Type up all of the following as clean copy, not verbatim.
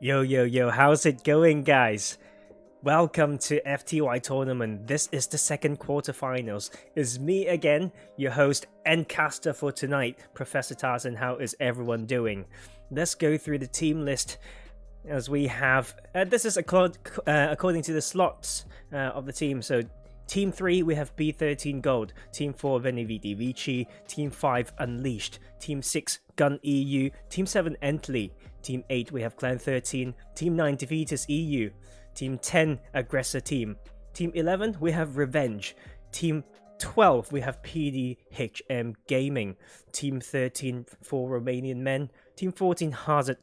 Yo, yo, yo, how's it going, guys? Welcome to FTY Tournament. This is the second quarterfinals. It's me again, your host and caster for tonight, Professor Tarzan. How is everyone doing? Let's go through the team list as we have... this is according to the slots of the team. So, Team 3, we have B13 Gold. Team 4, VeniVidiVici. Team 5, Unleashed. Team 6, Gun EU. Team 7, Ently. Team 8, we have Clan 13. Team 9, Defeaters EU. Team 10, Aggressor Team. Team 11, we have Revenge. Team 12, we have PDHM Gaming. Team 13, for Romanian Man. Team 14,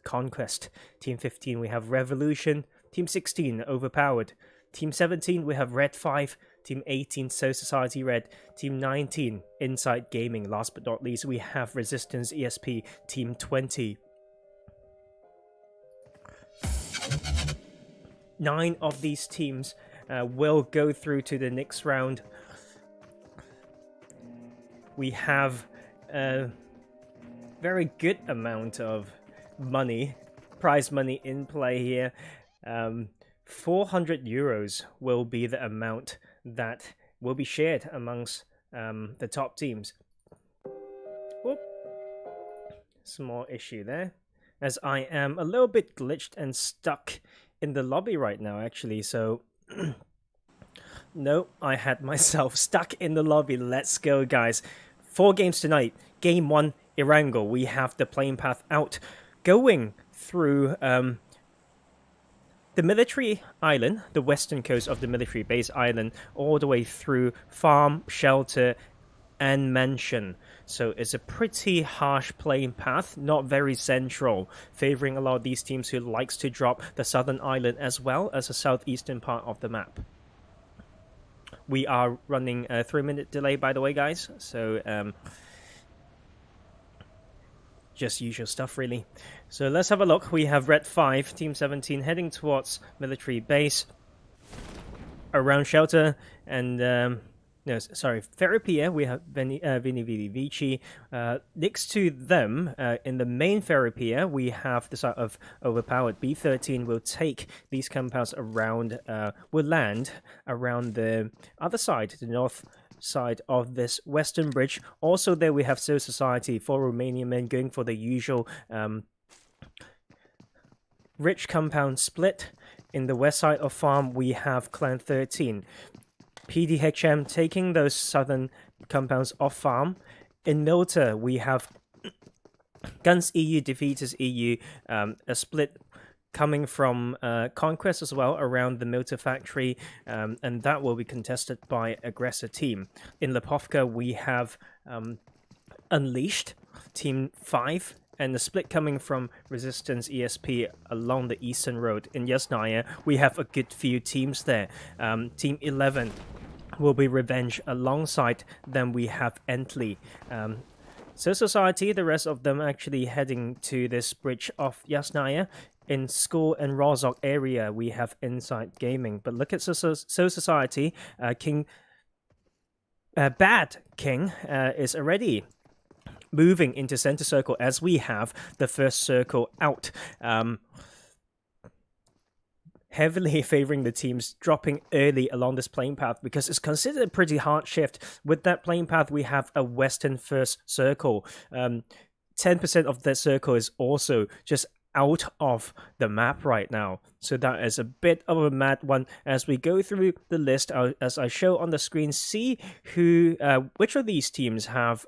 Conquest. Team 15, we have Revolution. Team 16, Overpowered. Team 17, we have Red 5. Team 18, So Society Red. Team 19, Inside Gaming. Last but not least, we have Resistance ESP. Team 20. 9 of these teams will go through to the next round. We have a very good amount of money, prize money in play here. 400 euros will be the amount that will be shared amongst the top teams. Whoop. Small issue there, as I am a little bit glitched and stuck in the lobby right now, actually. So no, I had myself stuck in the lobby. Let's go, guys. 4 games tonight. Game 1, Erangel. We have the playing path out, going through the military island, the western coast of the military base island, all the way through farm, shelter, and mansion. So it's a pretty harsh playing path, not very central, favoring a lot of these teams who likes to drop the southern island as well as the southeastern part of the map. We are running a 3-minute delay, by the way, guys, so just usual stuff, really. So let's have a look. We have Red 5, Team 17 heading towards military base around shelter, and no, sorry, therapy. We have VeniVidiVici. Next to them, in the main therapy, we have the side of Overpowered. B13 will take these compounds around, will land around the other side, the north side of this western bridge. Also there we have So Society for Romanian Men going for the usual rich compound split. In the west side of farm, we have Clan 13. PDHM taking those southern compounds off farm. In Milta, we have Guns EU, Defeaters EU, a split coming from Conquest as well around the Milta factory, and that will be contested by Aggressor Team. In Lipovka, we have Unleashed, Team 5, and the split coming from Resistance ESP along the eastern road. In Yasnaya, we have a good few teams there. Team 11 will be Revenge. Alongside them, we have Ently. So Society, the rest of them actually heading to this bridge of Yasnaya. In School and Rozhok area, we have Inside Gaming. But look at So Society. Bad King is already moving into center circle as we have the first circle out. Heavily favoring the teams dropping early along this playing path because it's considered a pretty hard shift. With that playing path, we have a western first circle. 10% of that circle is also just out of the map right now. So that is a bit of a mad one. As we go through the list, as I show on the screen, see who, which of these teams have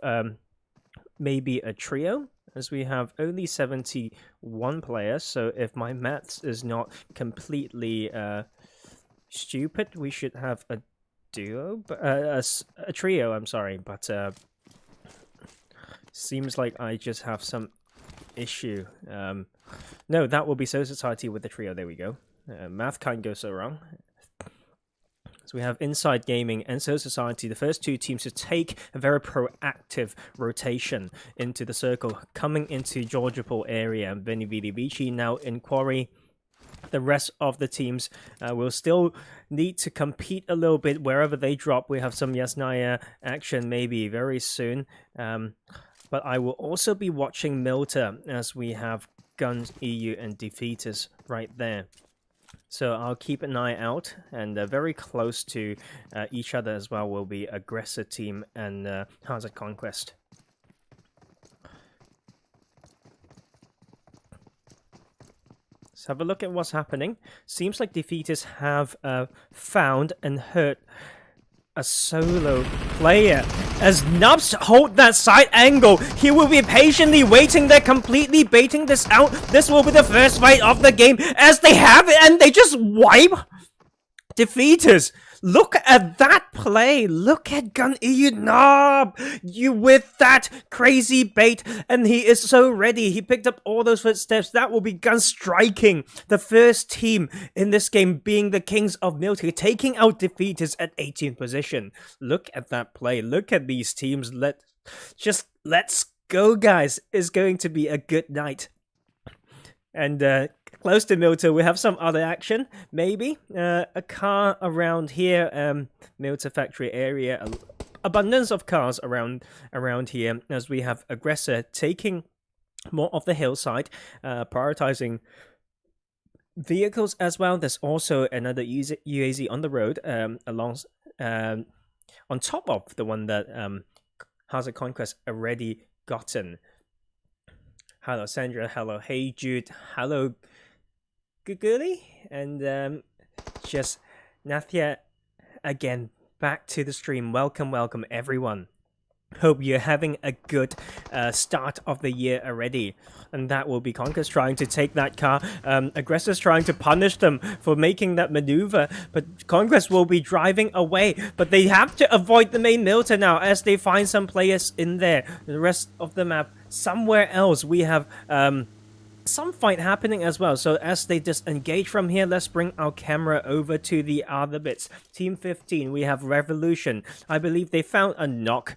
maybe a trio, as we have only 71 players. So if my maths is not completely stupid, we should have a duo, a trio, I'm sorry, but seems like I just have some issue. No, that will be So Society with the trio. There we go. Math can't go so wrong. So we have Inside Gaming and So Society, the first 2 teams to take a very proactive rotation into the circle, coming into Georgiapol area. VeniVidiVici now in Quarry. The rest of the teams will still need to compete a little bit wherever they drop. We have some Yasnaya action maybe very soon. But I will also be watching Milta as we have Guns EU and Defeaters right there. So I'll keep an eye out, and very close to each other as well will be Aggressor Team and Conquest. Let's have a look at what's happening. Seems like Defeaters have found and hurt a solo player. As Nubs hold that side angle, he will be patiently waiting there, completely baiting this out. This will be the first fight of the game, as they have it, and they just wipe Defeaters. Look at that play. Look at Gun EU Knob. You with that crazy bait, and he is so ready. He picked up all those footsteps. That will be Gun striking the first team in this game, being the Kings of Military, taking out Defeaters at 18th position. Look at that play. Look at these teams. Let's go, guys. It's going to be a good night. And close to Milta, we have some other action. Maybe a car around here, Milta factory area. Abundance of cars around here, as we have Aggressor taking more of the hillside, prioritizing vehicles as well. There's also another UAZ on the road, on top of the one that Hazard Conquest already gotten. Hello Sandra, hello Hey Jude, hello Guguli, and just Nathia again, back to the stream. Welcome everyone. Hope you're having a good start of the year already. And that will be Conquest trying to take that car. Aggressors trying to punish them for making that maneuver. But Conquest will be driving away. But they have to avoid the main Milta now, as they find some players in there. The rest of the map, somewhere else, we have some fight happening as well. So as they just engage from here, let's bring our camera over to the other bits. Team 15, we have Revolution. I believe they found a knock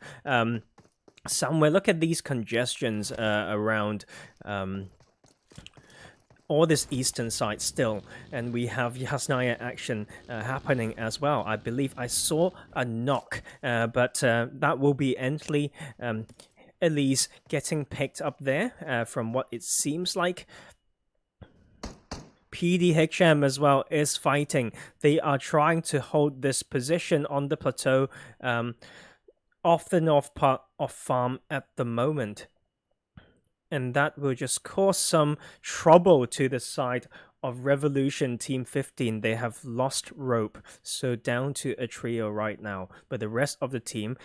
somewhere. Look at these congestions around all this eastern side still, and we have Yasnaya action happening as well. I believe I saw a knock, but that will be Ently. Elise getting picked up there from what it seems like. PDHM as well is fighting. They are trying to hold this position on the plateau off the north part of farm at the moment. And that will just cause some trouble to the side of Revolution Team 15. They have lost rope, so down to a trio right now. But the rest of the team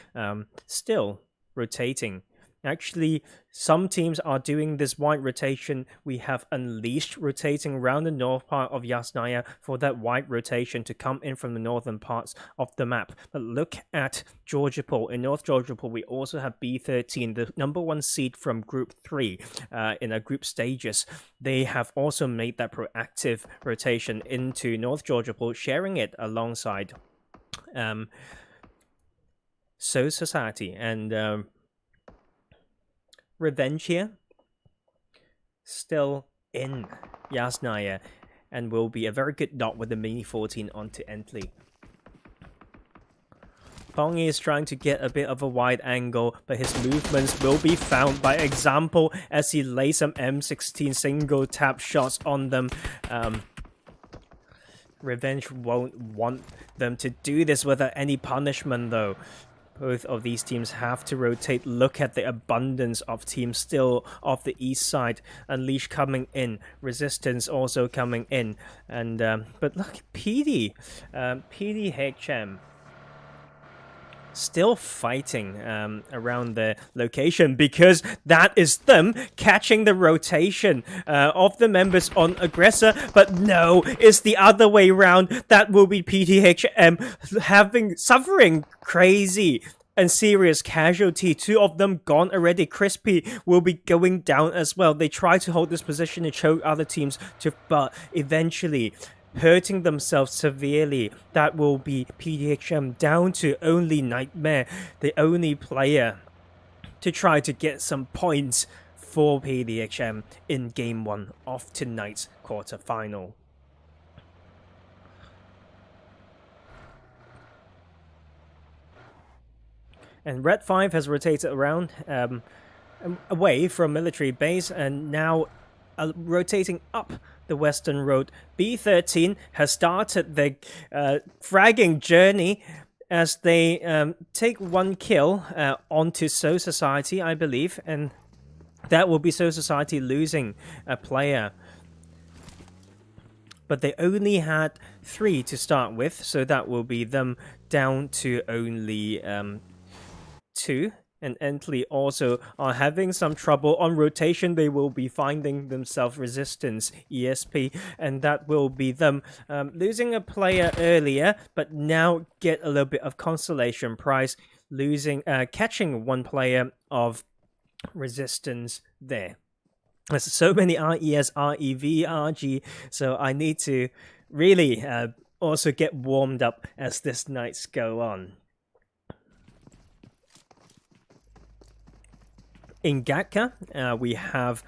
still rotating. Actually, some teams are doing this wide rotation. We have Unleashed rotating around the north part of Yasnaya for that wide rotation to come in from the northern parts of the map. But look at Georgiapol. In North Georgiapol, we also have B13, the #1 seed from Group 3 in our group stages. They have also made that proactive rotation into North Georgiapol, sharing it alongside So Society and Revenge here, still in Yasnaya, and will be a very good dot with the Mini 14 onto Ently. Pongi is trying to get a bit of a wide angle, but his movements will be found by example as he lays some M16 single tap shots on them. Revenge won't want them to do this without any punishment though. Both of these teams have to rotate. Look at the abundance of teams still off the east side. Unleash coming in. Resistance also coming in. And but look, PDHM still fighting around the location, because that is them catching the rotation of the members on Aggressor. But no, it's the other way around. That will be PDHM suffering crazy and serious casualty. 2 of them gone already. Crispy will be going down as well. They try to hold this position and choke other teams, but eventually hurting themselves severely. That will be PDHM down to only Nightmare, the only player to try to get some points for PDHM in Game 1 of tonight's quarterfinal. And Red 5 has rotated around away from military base, and now rotating up the western road. B13 has started their fragging journey as they take one kill onto So Society, I believe, and that will be So Society losing a player. But they only had 3 to start with, so that will be them down to only 2. And Ently also are having some trouble on rotation. They will be finding themselves resistance ESP, and that will be them losing a player earlier, but now get a little bit of consolation prize, catching one player of resistance there. There's so many RES, REV, RG, so I need to really also get warmed up as this nights go on. In Gatka, we have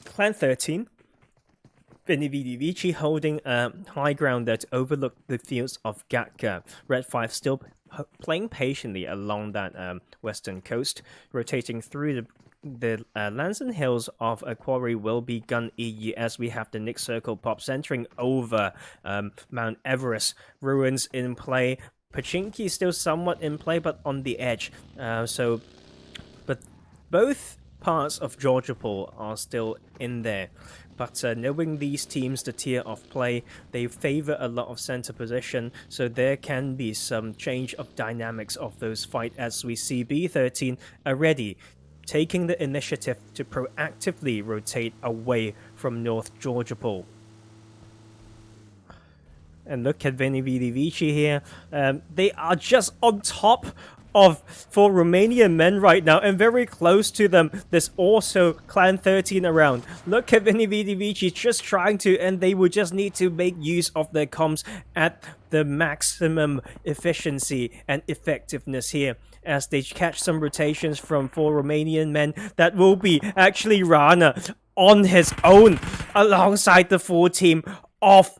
Clan 13, VeniVidiVici holding high ground there to overlook the fields of Gatka. Red 5 still playing patiently along that western coast, rotating through the lands and hills of a quarry will be Gun EU as we have the Nick Circle pop centering over Mount Everest. Ruins in play. Pachinki still somewhat in play, but on the edge. But both parts of Georgiapol are still in there. But knowing these teams, the tier of play, they favor a lot of center position, so there can be some change of dynamics of those fights as we see B13 already taking the initiative to proactively rotate away from North Georgiapol. And look at VeniVidiVici here. They are just on top of 4 Romanian men right now, and very close to them there's also Clan 13 around. Look at VeniVidiVici just trying to, and they would just need to make use of their comms at the maximum efficiency and effectiveness here as they catch some rotations from 4 Romanian men. That will be actually Rana on his own alongside the 4 team of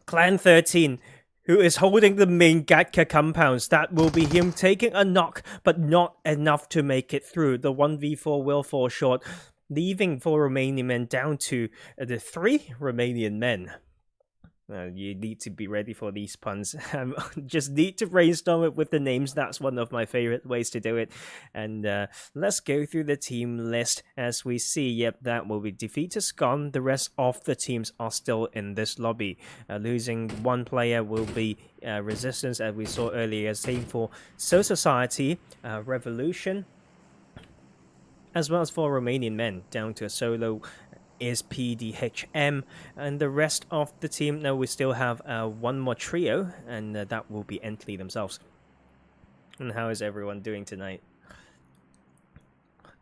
Clan 13, who is holding the main Gatka compounds. That will be him taking a knock, but not enough to make it through. The 1v4 will fall short, leaving 4 Romanian men down to the 3 Romanian men. You need to be ready for these puns. Just need to brainstorm it with the names. That's one of my favorite ways to do it. And let's go through the team list as we see. Yep, that will be defeat is gone. The rest of the teams are still in this lobby. Losing one player will be resistance, as we saw earlier. Same for So Society, Revolution, as well as 4 Romanian men down to a solo is PDHM, and the rest of the team. Now we still have one more trio, and that will be Ently themselves. And how is everyone doing tonight?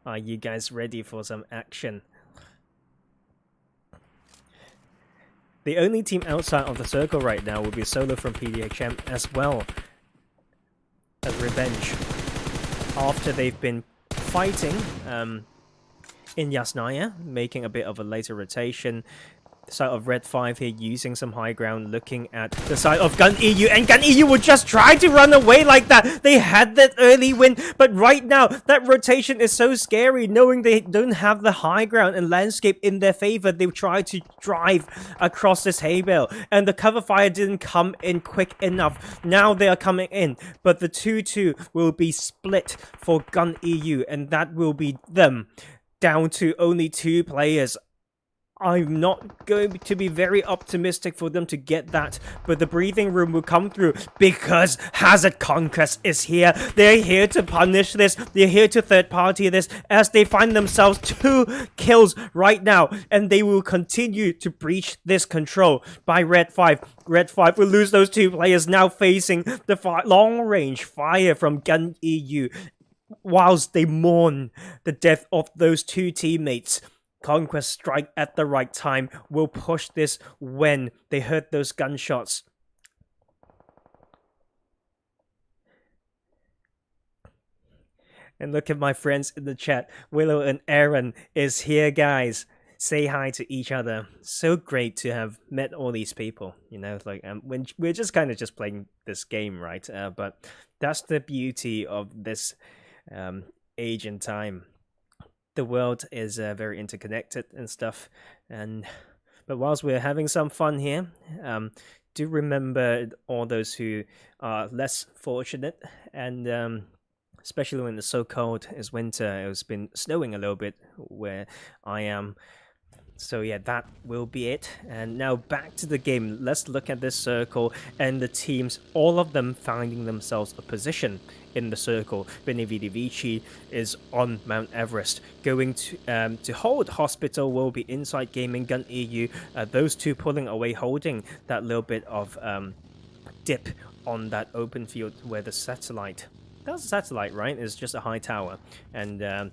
Are you guys ready for some action? The only team outside of the circle right now will be solo from PDHM, as well as Revenge, after they've been fighting in Yasnaya, making a bit of a later rotation. The side of Red 5 here using some high ground, looking at the side of Gun EU, and Gun EU would just try to run away like that. They had that early win, but right now that rotation is so scary, knowing they don't have the high ground and landscape in their favor. They try to drive across this hay bale, and the cover fire didn't come in quick enough. Now they are coming in, but the 2-2 will be split for Gun EU, and that will be them down to only 2 players. I'm not going to be very optimistic for them to get that, but the breathing room will come through because Hazard Conquest is here. They're here to punish this. They're here to third party this as they find themselves 2 kills right now, and they will continue to breach this control by Red 5. Red 5 will lose those 2 players, now facing the long-range fire from Gun EU whilst they mourn the death of those 2 teammates. Conquest strike at the right time, will push this when they heard those gunshots. And look at my friends in the chat. Willow and Aaron is here, guys. Say hi to each other. So great to have met all these people. You know, like when we're just kind of just playing this game, right? But that's the beauty of this age and time. the world is very interconnected and stuff. But whilst we're having some fun here, do remember all those who are less fortunate, and especially when it's so cold, it's winter. It's been snowing a little bit where I am. So yeah, that will be it. And now back to the game. Let's look at this circle and the teams, all of them finding themselves a position in the circle. VeniVidiVici is on Mount Everest. Going to hold Hospital will be Inside Gaming, Gun EU. Those two pulling away, holding that little bit of dip on that open field where the satellite... That's a satellite, right? It's just a high tower. And...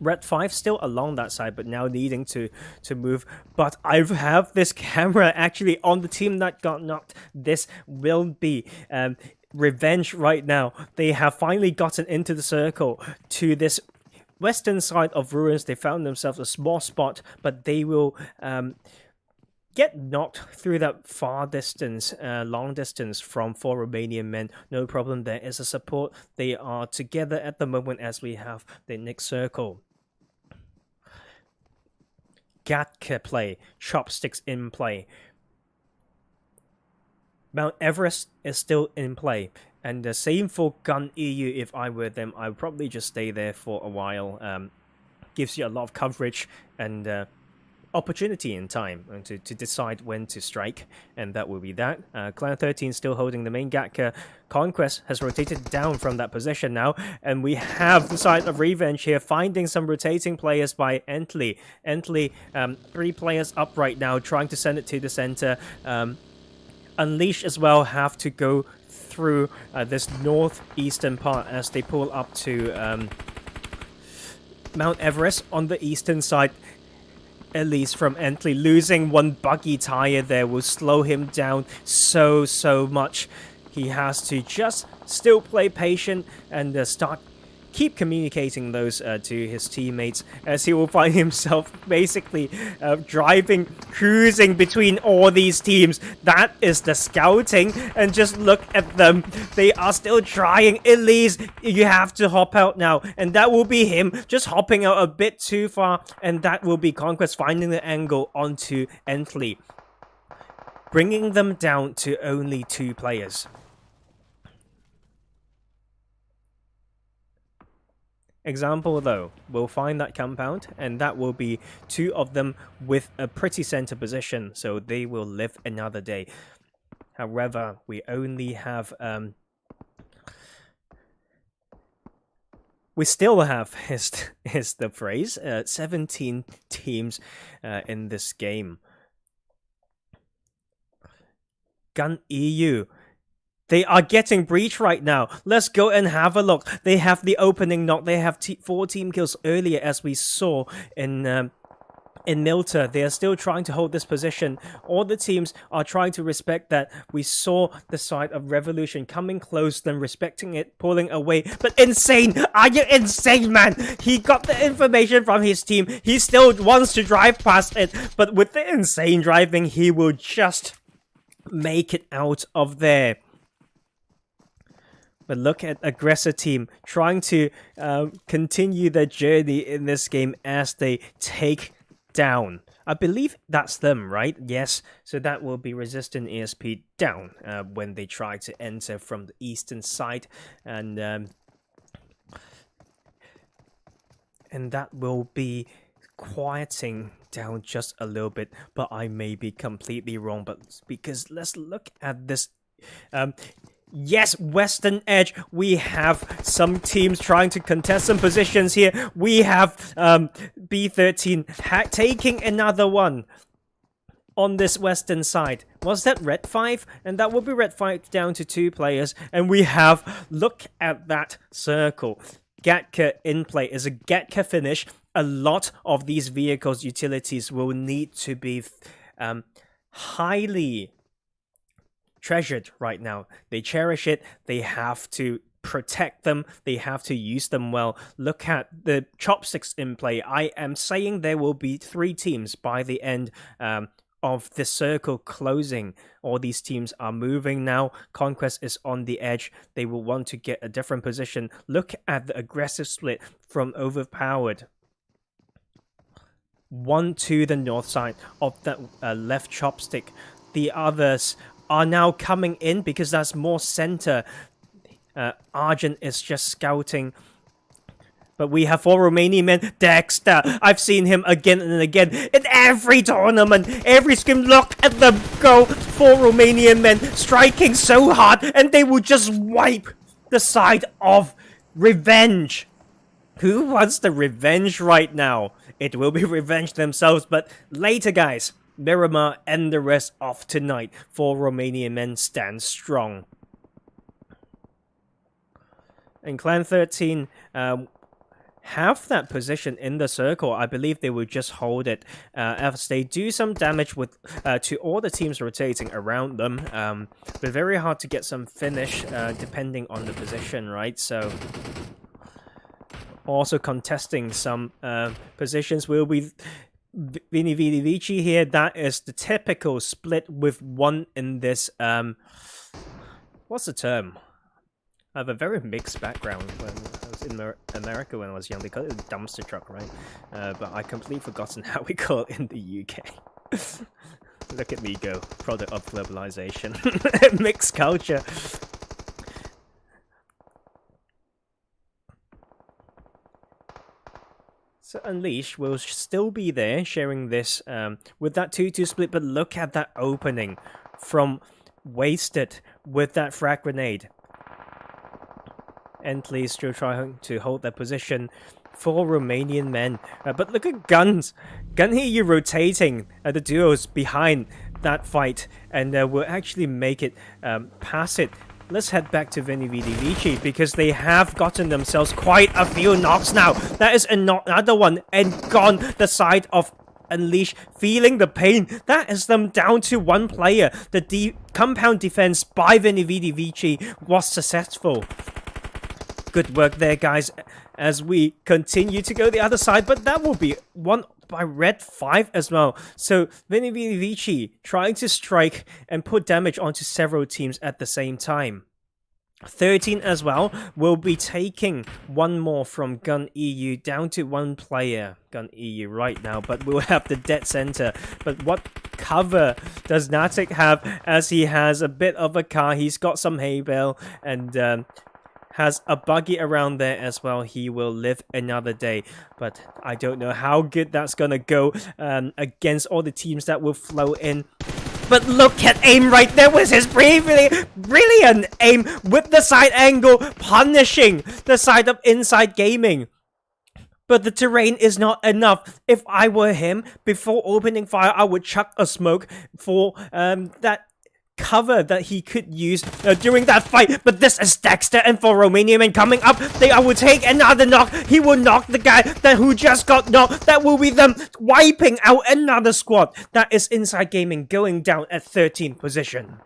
Red 5 still along that side, but now needing to move. But I have this camera actually on the team that got knocked. This will be revenge right now. They have finally gotten into the circle to this western side of ruins. They found themselves a small spot, but they will get knocked through that far distance, long distance from 4 Romanian men. No problem, there is a support. They are together at the moment as we have the next circle. Gatka play, chopsticks in play. Mount Everest is still in play, and the same for Gun EU. If I were them, I would probably just stay there for a while. Gives you a lot of coverage and opportunity in time to decide when to strike, and that will be that. Clan 13 still holding the main Gatka. Conquest has rotated down from that position now, and we have the side of Revenge here, finding some rotating players by Ently. Ently, 3 players up right now, trying to send it to the center. Unleash as well have to go through this northeastern part as they pull up to Mount Everest on the eastern side. At least from Ently, losing one buggy tire there will slow him down so much. He has to just still play patient and keep communicating those to his teammates, as he will find himself basically cruising between all these teams. That is the scouting, and just look at them. They are still trying. At least you have to hop out now, and that will be him just hopping out a bit too far, and that will be Conquest finding the angle onto Ently, bringing them down to only 2 players. Example though, we'll find that compound, and that will be 2 of them with a pretty center position, so they will live another day. However, we only have we still have is the phrase 17 teams in this game. Gun EU, they are getting breach right now. Let's go and have a look. They have the opening knock. They have 4 team kills earlier, as we saw in Milta. They are still trying to hold this position. All the teams are trying to respect that. We saw the side of Revolution coming close, then respecting it, pulling away. But Insane! Are you insane, man? He got the information from his team. He still wants to drive past it. But with the Insane driving, he will just make it out of there. But look at Aggressor Team trying to continue their journey in this game as they take down. I believe that's them, right? Yes. So that will be Resistant ESP down when they try to enter from the eastern side. And that will be quieting down just a little bit. But I may be completely wrong. But because let's look at this... Yes, Western Edge. We have some teams trying to contest some positions here. We have B13 taking another one on this western side. Was that Red 5? And that will be Red 5 down to 2 players. And we have, look at that circle. Gatka in play. Is a Gatka finish. A lot of these vehicles, utilities will need to be highly treasured right now. They cherish it. They have to protect them. They have to use them well. Look at the chopsticks in play. I am saying there will be 3 teams by the end of the circle closing. All these teams are moving now. Conquest is on the edge. They will want to get a different position. Look at the aggressive split from Overpowered. one to the north side of that left chopstick. The others are now coming in because that's more center. Argent is just scouting. But we have 4 Romanian men. Dexter, I've seen him again and again in every tournament. Every scrim, look at them go. 4 Romanian men striking so hard, and they will just wipe the side of Revenge. Who wants the Revenge right now? It will be Revenge themselves, but later, guys. Miramar and the rest of tonight. 4 Romanian men stand strong. And Clan 13 have that position in the circle. I believe they will just hold it as they do some damage with to all the teams rotating around them. But very hard to get some finish depending on the position, right? So also contesting some positions will be VeniVidiVici here. That is the typical split with one in this what's the term? I have a very mixed background. When I was in America when I was young, they call it a dumpster truck, right? But I completely forgotten how we call it in the UK. Look at me go, product of globalization. Mixed culture. So Unleash will still be there, sharing this with that 2-2 split, but look at that opening from Wasted with that frag grenade. Ently still trying to hold that position for Romanian men. But look at Guns. Gun here, you rotating the duos behind that fight, and will actually make it pass it. Let's head back to VeniVidiVici because they have gotten themselves quite a few knocks now. That is another one, and gone the side of Unleash, feeling the pain. That is them down to 1 player. The compound defense by VeniVidiVici was successful. Good work there, guys, as we continue to go the other side, but that will be one by Red 5 as well. So VeniVidiVici trying to strike and put damage onto several teams at the same time. 13 as well will be taking one more from Gun EU down to 1 player. Gun EU right now, but we'll have the dead center. But what cover does Natic have, as he has a bit of a car? He's got some hay bale and has a buggy around there as well. He will live another day, but I don't know how good that's gonna go against all the teams that will flow in. But look at aim right there with his brilliant aim with the side angle, punishing the side of Inside Gaming. But the terrain is not enough. If I were him, before opening fire, I would chuck a smoke for that cover that he could use during that fight. But this is Dexter, and for Romanian Man coming up, they will take another knock. He will knock the guy who just got knocked. That will be them wiping out another squad. That is Inside Gaming going down at 13th position.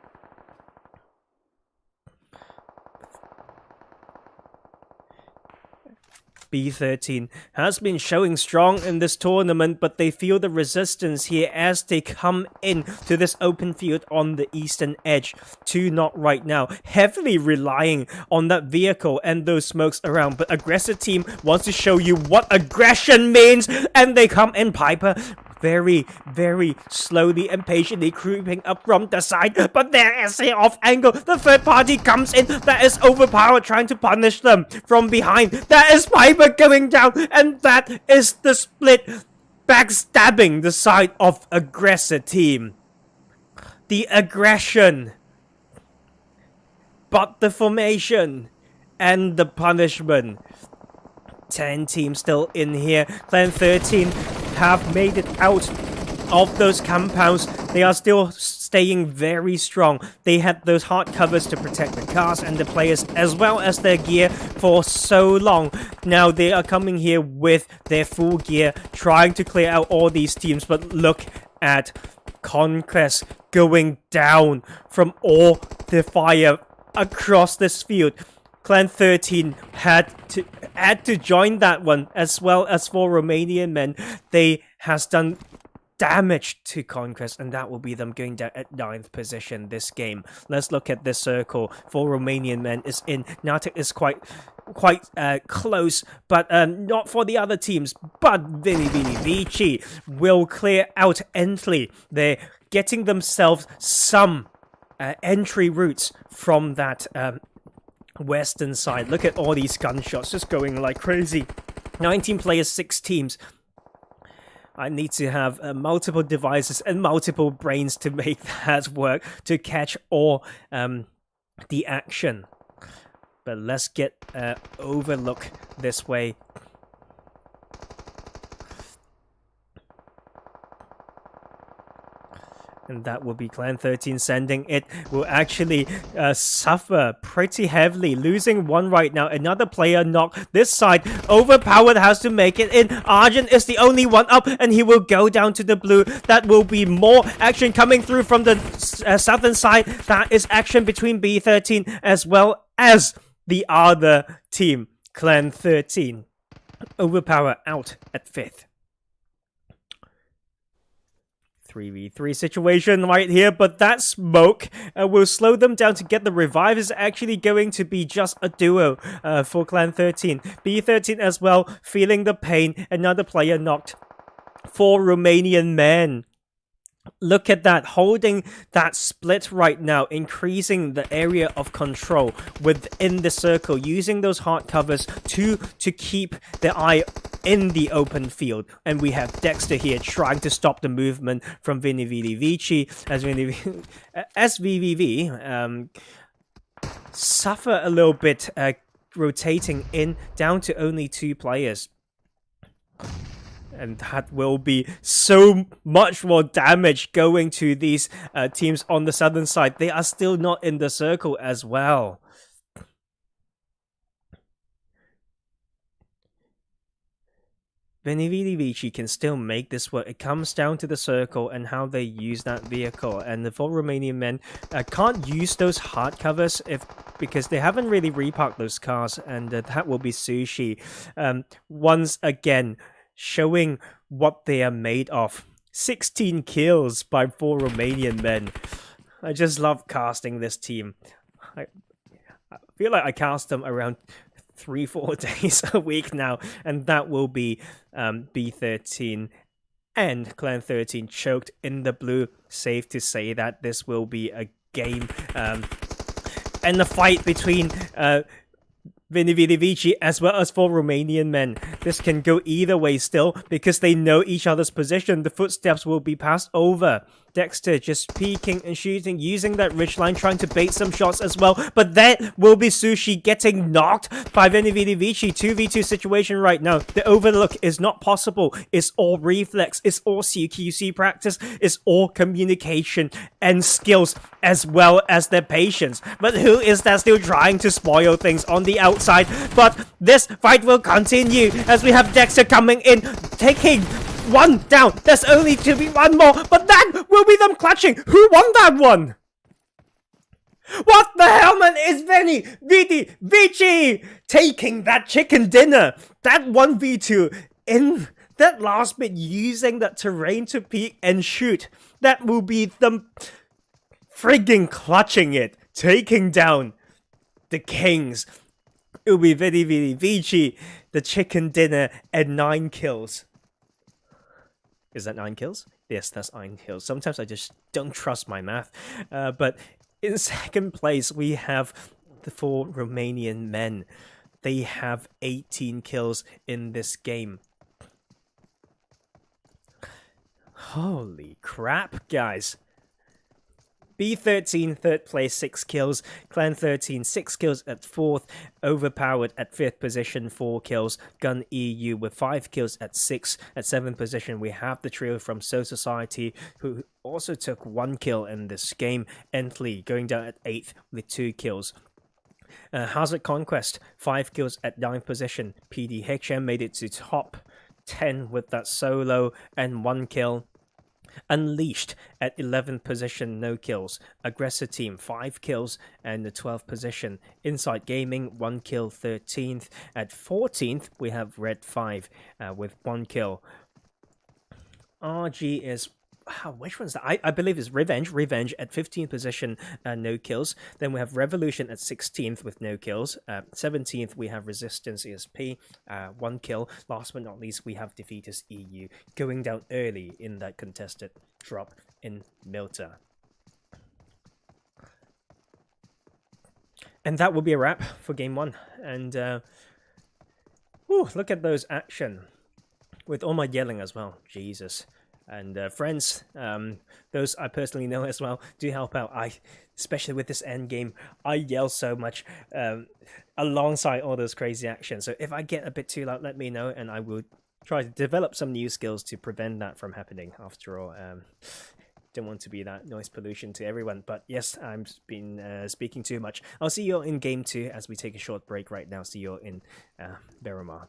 B13 has been showing strong in this tournament, but they feel the resistance here as they come in to this open field on the eastern edge. 2 not right now, heavily relying on that vehicle and those smokes around, but Aggressor Team wants to show you what aggression means, and they come in. Piper very, very slowly and patiently creeping up from the side, but there is a off angle. The third party comes in. That is Overpowered trying to punish them from behind. That is Piper going down, and that is the split, backstabbing the side of Aggressor Team. The aggression, but the formation and the punishment. 10 teams still in here. Clan 13 have made it out of those compounds. They are still staying very strong. They had those hard covers to protect the cars and the players as well as their gear for so long. Now they are coming here with their full gear, trying to clear out all these teams. But look at Conquest going down from all the fire across this field. Clan 13 had to join that one, as well as for Romanian Men. They has done damage to Conquest, and that will be them going down at 9th position this game. Let's look at this circle. For Romanian Men is in. Natic is quite close, but not for the other teams. But VeniVidiVici will clear out Ently. They're getting themselves some entry routes from that western side. Look at all these gunshots just going like crazy. 19 players, 6 teams. I need to have multiple devices and multiple brains to make that work, to catch all the action. But let's get Overlook this way. And that will be Clan 13 sending it. Will actually suffer pretty heavily. Losing one right now. Another player knocked. This side, Overpowered has to make it in. Argent is the only one up, and he will go down to the blue. That will be more action coming through from the southern side. That is action between B13 as well as the other team, Clan 13. Overpower out at 5th. 3v3 situation right here, but that smoke will slow them down to get the revive. Is actually going to be just a duo for Clan 13. B13 as well, feeling the pain. Another player knocked for Romanian Man. Look at that, holding that split right now, increasing the area of control within the circle, using those hard covers to keep the eye in the open field. And we have Dexter here trying to stop the movement from VeniVidiVici as VVV suffer a little bit, rotating in down to only 2 players. And that will be so much more damage going to these teams on the southern side. They are still not in the circle as well. VeniVidiVici can still make this work. It comes down to the circle and how they use that vehicle. And the 4 Romanian Men can't use those hard covers because they haven't really reparked those cars. And that will be Sushi. Once again, showing what they are made of. 16 kills by 4 Romanian Men. I just love casting this team. I feel like I cast them around 3-4 days a week now, and that will be B13 and Clan 13 choked in the blue. Safe to say that this will be a game and the fight between VeniVidiVici as well as 4 Romanian Men. This can go either way still because they know each other's position. The footsteps will be passed over. Dexter just peeking and shooting, using that ridgeline, trying to bait some shots as well. But that will be Sushi getting knocked by VeniVidiVici. 2v2 situation right now. The overlook is not possible. It's all reflex. It's all CQC practice. It's all communication and skills as well as their patience. But who is that still trying to spoil things on the outside? But this fight will continue as we have Dexter coming in, taking one down. There's only to be one more, but that will be them clutching. Who won that one? What the hell, man? Is VeniVidiVici taking that chicken dinner? That 1v2 in that last bit, using that terrain to peek and shoot. That will be them frigging clutching it, taking down the Kings. It will be VeniVidiVici, the chicken dinner, and 9 kills. Is that 9 kills? Yes, that's 9 kills. Sometimes I just don't trust my math. But in second place, we have the 4 Romanian Men. They have 18 kills in this game. Holy crap, guys. B13, 3rd place, 6 kills. Clan 13, 6 kills at 4th. Overpowered at 5th position, 4 kills. Gun EU with 5 kills at 6. At 7th position, we have the trio from So Society, who also took 1 kill in this game. Ently going down at 8th with 2 kills. Hazard Conquest, 5 kills at 9th position. PDHM made it to top 10 with that solo and 1 kill. Unleashed at 11th position, no kills. Aggressor Team, 5 kills and the 12th position. Inside Gaming, 1 kill, 13th. At 14th, we have Red 5 with 1 kill. RG is which one's that? I believe it's Revenge at 15th position, no kills. Then we have Revolution at 16th with no kills. 17th we have Resistance ESP, 1 kill. Last but not least, we have Defeaters EU going down early in that contested drop in Milta. And that will be a wrap for game 1. And look at those action with all my yelling as well. Jesus. And friends, those I personally know as well, do help out. Especially with this end game, I yell so much alongside all those crazy actions. So if I get a bit too loud, let me know, and I will try to develop some new skills to prevent that from happening. After all, don't want to be that noise pollution to everyone. But yes, I'm been speaking too much. I'll see you all in game 2 as we take a short break right now. See you all in Miramar.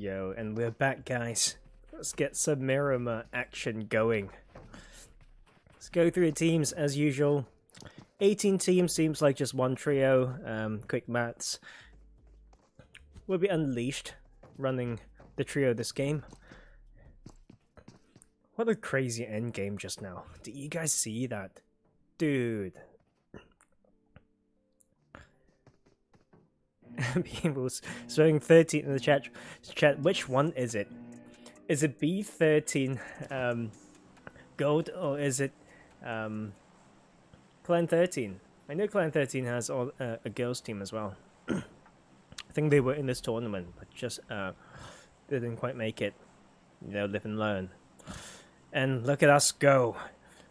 Yo, and we're back, guys. Let's get some Miramar action going. Let's go through the teams as usual. 18 teams seems like just one trio. Quick maths. Will be Unleashed running the trio this game. What a crazy end game just now. Did you guys see that? Dude. People's showing 13 in the chat. Which one is it? Is it B13 gold or is it Clan 13? I know Clan 13 has all a girls team as well. I think they were in this tournament, but just didn't quite make it. You know, live and learn. And look at us go.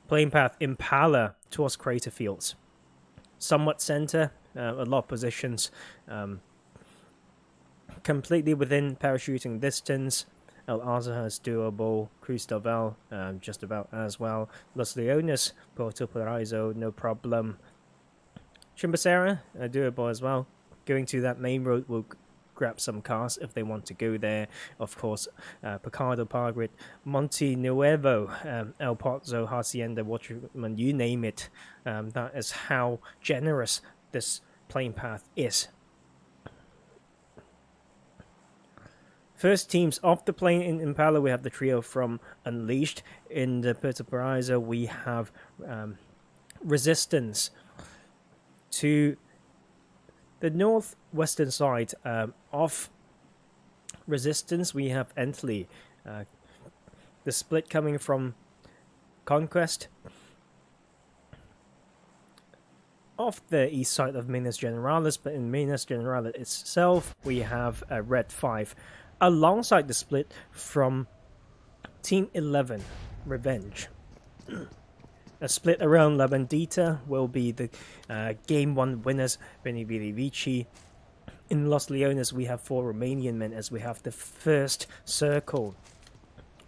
Playing path Impala towards Crater Fields. Somewhat center. A lot of positions completely within parachuting distance. El Azhar is doable. Cruz del Val just about as well. Los Leones, Puerto Paraiso, no problem. Chimbasera, doable as well. Going to that main road will grab some cars if they want to go there. Of course, Picado, Pargrid, Monte Nuevo, El Pozo, Hacienda, Waterman, you name it. That is how generous this playing path is. First teams off the plane in Impala, we have the trio from Unleashed. In the Puerto Paraiso, we have Resistance. To the northwestern side of Resistance, we have Ently. The split coming from Conquest. Off the east side of Minas Generalis, but in Minas Generalis itself, we have Red 5. Alongside the split from Team 11, Revenge. A split around La Bandita will be the Game 1 winners, VeniVidiVici. In Los Leones, we have 4 Romanian men as we have the first circle.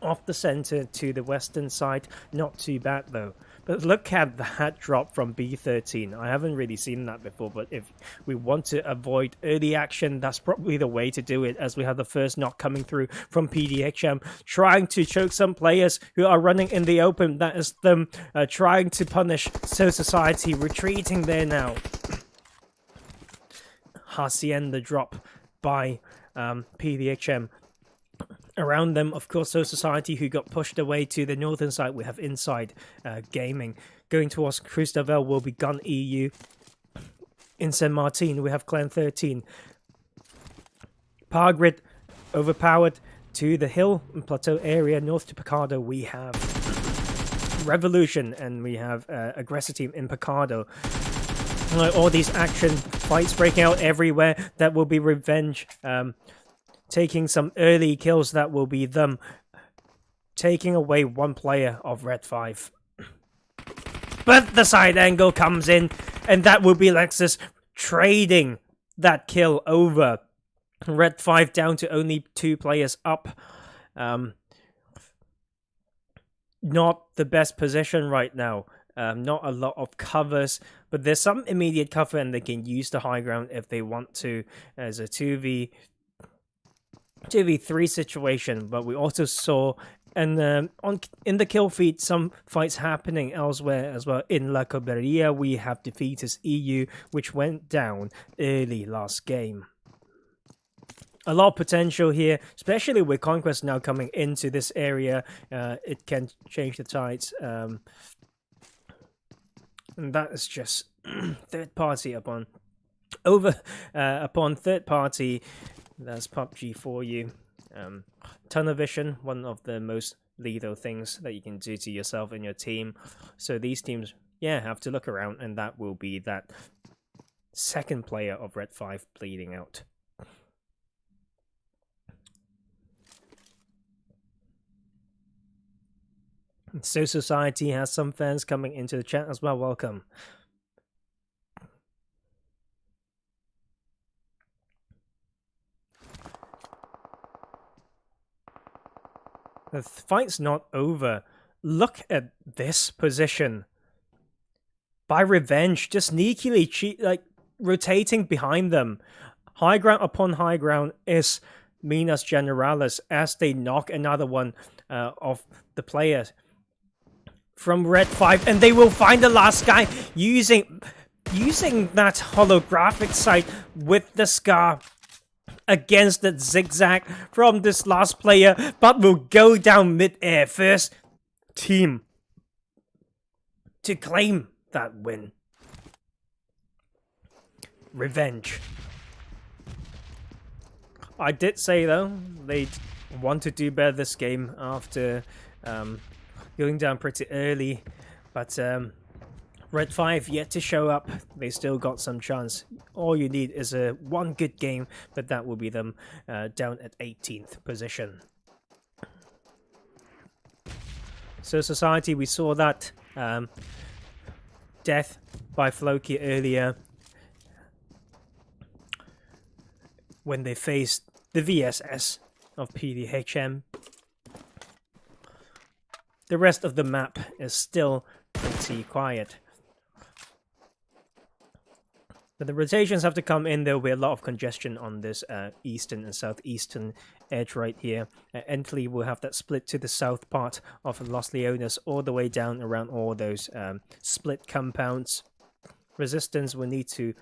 Off the center to the western side, not too bad though. But look at that drop from B13. I haven't really seen that before, but if we want to avoid early action, that's probably the way to do it, as we have the first knock coming through from PDHM, trying to choke some players who are running in the open. That is them trying to punish So Society, retreating there now. Hacienda drop by PDHM. Around them, of course, So Society, who got pushed away to the northern side. We have Inside Gaming. Going towards Cruz del Val will be Gun EU. In San Martin, we have Clan 13. Pargrid overpowered to the hill and plateau area. North to Picado, we have Revolution, and we have Aggressor Team in Picado. All these action fights breaking out everywhere. That will be Revenge. Taking some early kills, that will be them taking away one player of Red 5. But the side angle comes in, and that will be Lexus trading that kill over. Red 5 down to only 2 players up. Not the best position right now. Not a lot of covers, but there's some immediate cover, and they can use the high ground if they want to as a 2v3 situation. But we also saw in the kill feed some fights happening elsewhere as well. In La Coberia, we have Defeaters EU, which went down early last game. A lot of potential here, especially with Conquest now coming into this area. It can change the tides. And that is just third party upon third party. That's PUBG for you. Tunnel vision, one of the most lethal things that you can do to yourself and your team. So these teams, have to look around, and that will be that second player of Red 5 bleeding out. So Society has some fans coming into the chat as well. Welcome. The fight's not over. Look at this position by Revenge, just sneakily rotating behind them. High ground upon high ground is Minas Generalis as they knock another one of the players from Red 5, and they will find the last guy using that holographic sight with the Scar against the zigzag from this last player, but will go down mid-air. First team to claim that win. Revenge. I did say though they want to do better this game after going down pretty early, but Red 5 yet to show up. They still got some chance. All you need is one good game, but that will be them down at 18th position. So Society, we saw that death by Floki earlier when they faced the VSS of PDHM. The rest of the map is still pretty quiet. But the rotations have to come in. There will be a lot of congestion on this eastern and southeastern edge right here. Ently will have that split to the south part of Los Leones, all the way down around all those split compounds. Resistance will need to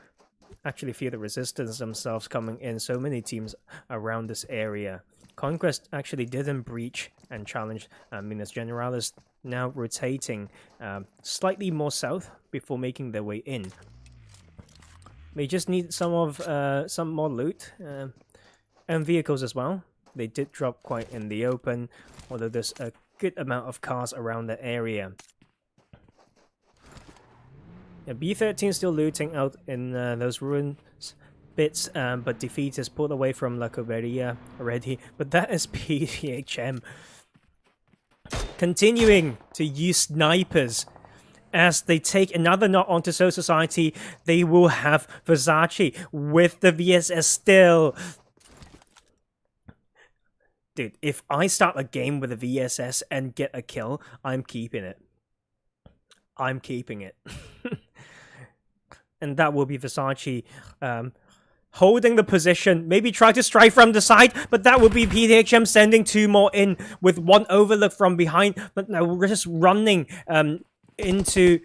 actually feel the resistance themselves coming in. So many teams around this area. Conquest actually didn't breach and challenge Minas Generalis, now rotating slightly more south before making their way in. They just need some more loot and vehicles as well. They did drop quite in the open, although there's a good amount of cars around the area. Yeah, B13 still looting out in those ruins bits, but Defeat is pulled away from La Coberia already. But that is PDHM continuing to use snipers as they take another knock onto So Society. They will have Versace with the VSS still. Dude, if I start a game with a VSS and get a kill, I'm keeping it. I'm keeping it. And that will be Versace holding the position, maybe try to strike from the side, but that would be PDHM sending two more in with one overlook from behind. But now we're just running into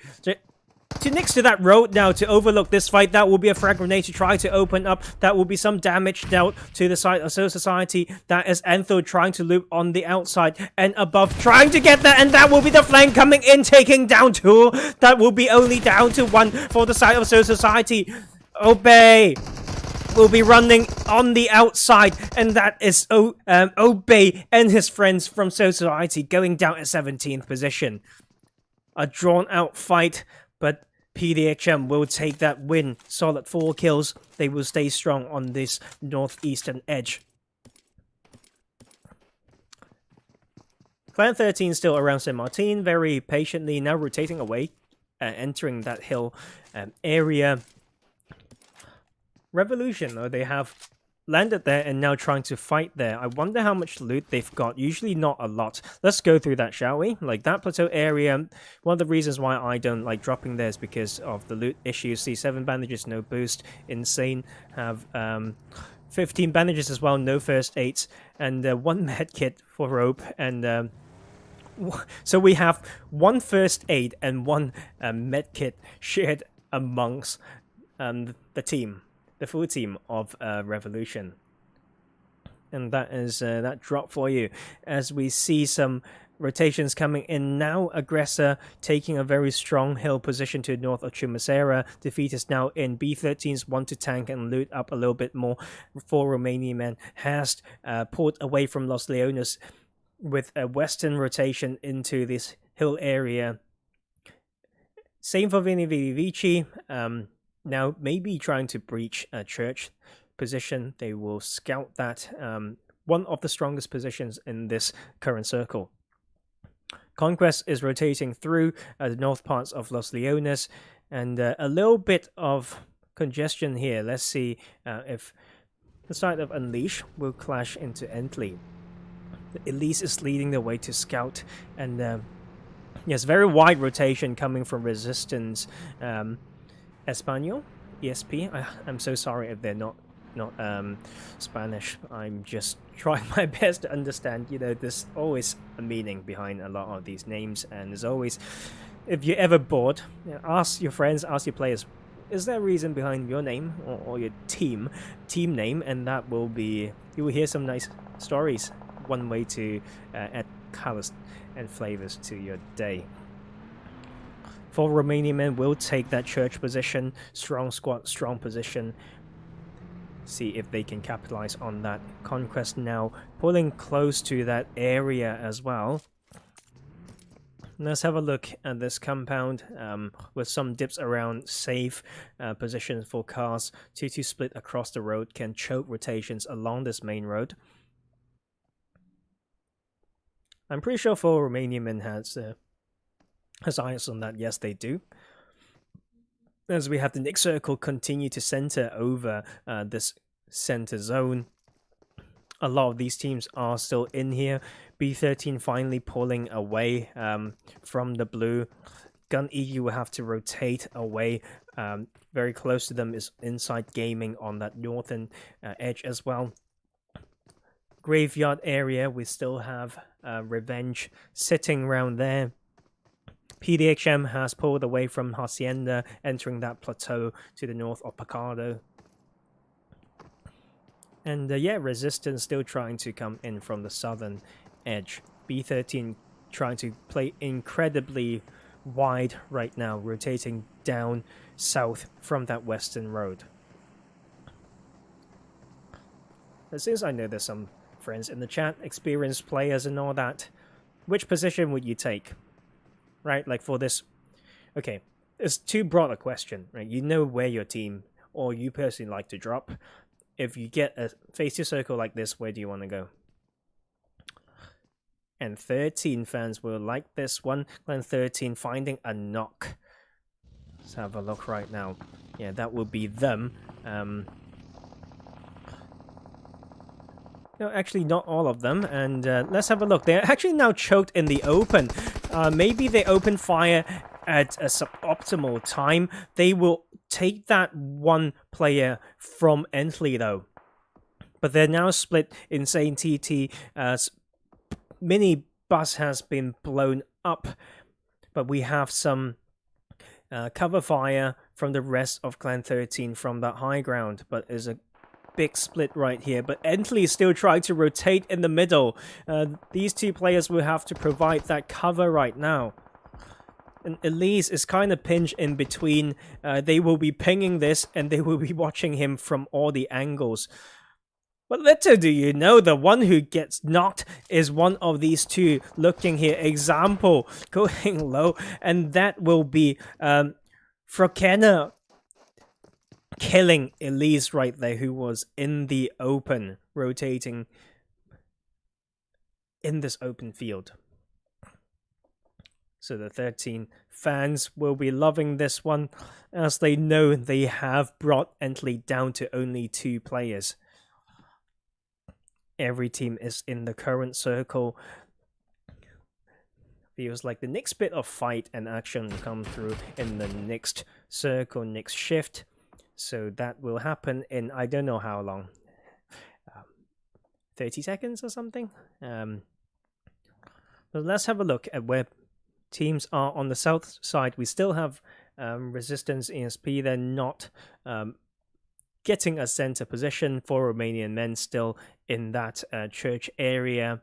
next to that road now to overlook this fight. That will be a frag grenade to try to open up. That will be some damage dealt to the side of So Society. That is Enthil trying to loop on the outside and above, trying to get that, and that will be the flank coming in, taking down two. That will be only down to one for the side of So Society. Obey will be running on the outside, and that is Obey and his friends from So Society going down at 17th position. A drawn out fight, but PDHM will take that win. Solid 4 kills. They will stay strong on this northeastern edge. Clan 13 still around Saint Martin, very patiently now rotating away, entering that hill area. Revolution, though, they have landed there and now trying to fight there. I wonder how much loot they've got. Usually not a lot. Let's go through that, shall we? Like, that plateau area, one of the reasons why I don't like dropping there is because of the loot issues. See, 7 bandages, no boost. Insane have 15 bandages as well, no first aids, and 1 med kit for rope. And so we have 1 first aid and 1 med kit shared amongst the team. The full team of Revolution. And that is that drop for you. As we see some rotations coming in now. Aggressor taking a very strong hill position to the north of Chumacera. Defeat is now in. B13's want to tank and loot up a little bit more for Romanian Man. Has pulled away from Los Leones with a western rotation into this hill area. Same for VeniVidiVici. Now, maybe trying to breach a church position. They will scout that. One of the strongest positions in this current circle. Conquest is rotating through the north parts of Los Leones. And a little bit of congestion here. Let's see if the side of Unleash will clash into Ently. Elise is leading the way to scout. And yes, very wide rotation coming from Resistance. Espanol, ESP. I'm so sorry if they're not not Spanish. I'm just trying my best to understand. You know, there's always a meaning behind a lot of these names, and there's always, if you're ever bored, ask your friends, ask your players, is there a reason behind your name or your team name, and that will be, you will hear some nice stories. One way to add colors and flavors to your day. For Romanian Men, will take that church position, strong squad, strong position. See if they can capitalize on that. Conquest now pulling close to that area as well. Let's have a look at this compound with some dips around safe positions for cars. 2-2 split across the road can choke rotations along this main road. I'm pretty sure for Romanian Men has eyes on that. Yes, they do. As we have the next circle continue to center over this center zone. A lot of these teams are still in here. B13 finally pulling away from the blue. Gun EU will have to rotate away. Very close to them is Inside Gaming on that northern edge as well. Graveyard area, we still have Revenge sitting around there. PDHM has pulled away from Hacienda, entering that plateau to the north of Picado. And yeah, Resistance still trying to come in from the southern edge. B13 trying to play incredibly wide right now, rotating down south from that western road. But since I know there's some friends in the chat, experienced players and all that, which position would you take? Right, like for this, okay, it's too broad a question, right? You know where your team or you personally like to drop. If you get a face your circle like this, where do you want to go? And 13 fans will like this one. And 13 finding a knock. Let's have a look right now. Yeah, that will be them. No, actually not all of them, and let's have a look. They're actually now choked in the open. Maybe they open fire at a suboptimal time. They will take that one player from Ently though. But they're now split. Insane TT mini bus has been blown up, but we have some cover fire from the rest of Clan 13 from that high ground, but there's a big split right here. But Ently is still trying to rotate in the middle. These two players will have to provide that cover right now. And Elise is kind of pinched in between. They will be pinging this and they will be watching him from all the angles. But little do you know, the one who gets knocked is one of these two. Looking here, example, going low, and that will be Frokena killing Elise right there, who was in the open, rotating in this open field. So the 13 fans will be loving this one, as they know they have brought Ently down to only 2 players. Every team is in the current circle. Feels like the next bit of fight and action will come through in the next circle, next shift. So that will happen in, I don't know how long, 30 seconds or something. But let's have a look at where teams are on the south side. We still have Resistance ESP. They're not getting a center position. For Romanian Men still in that church area.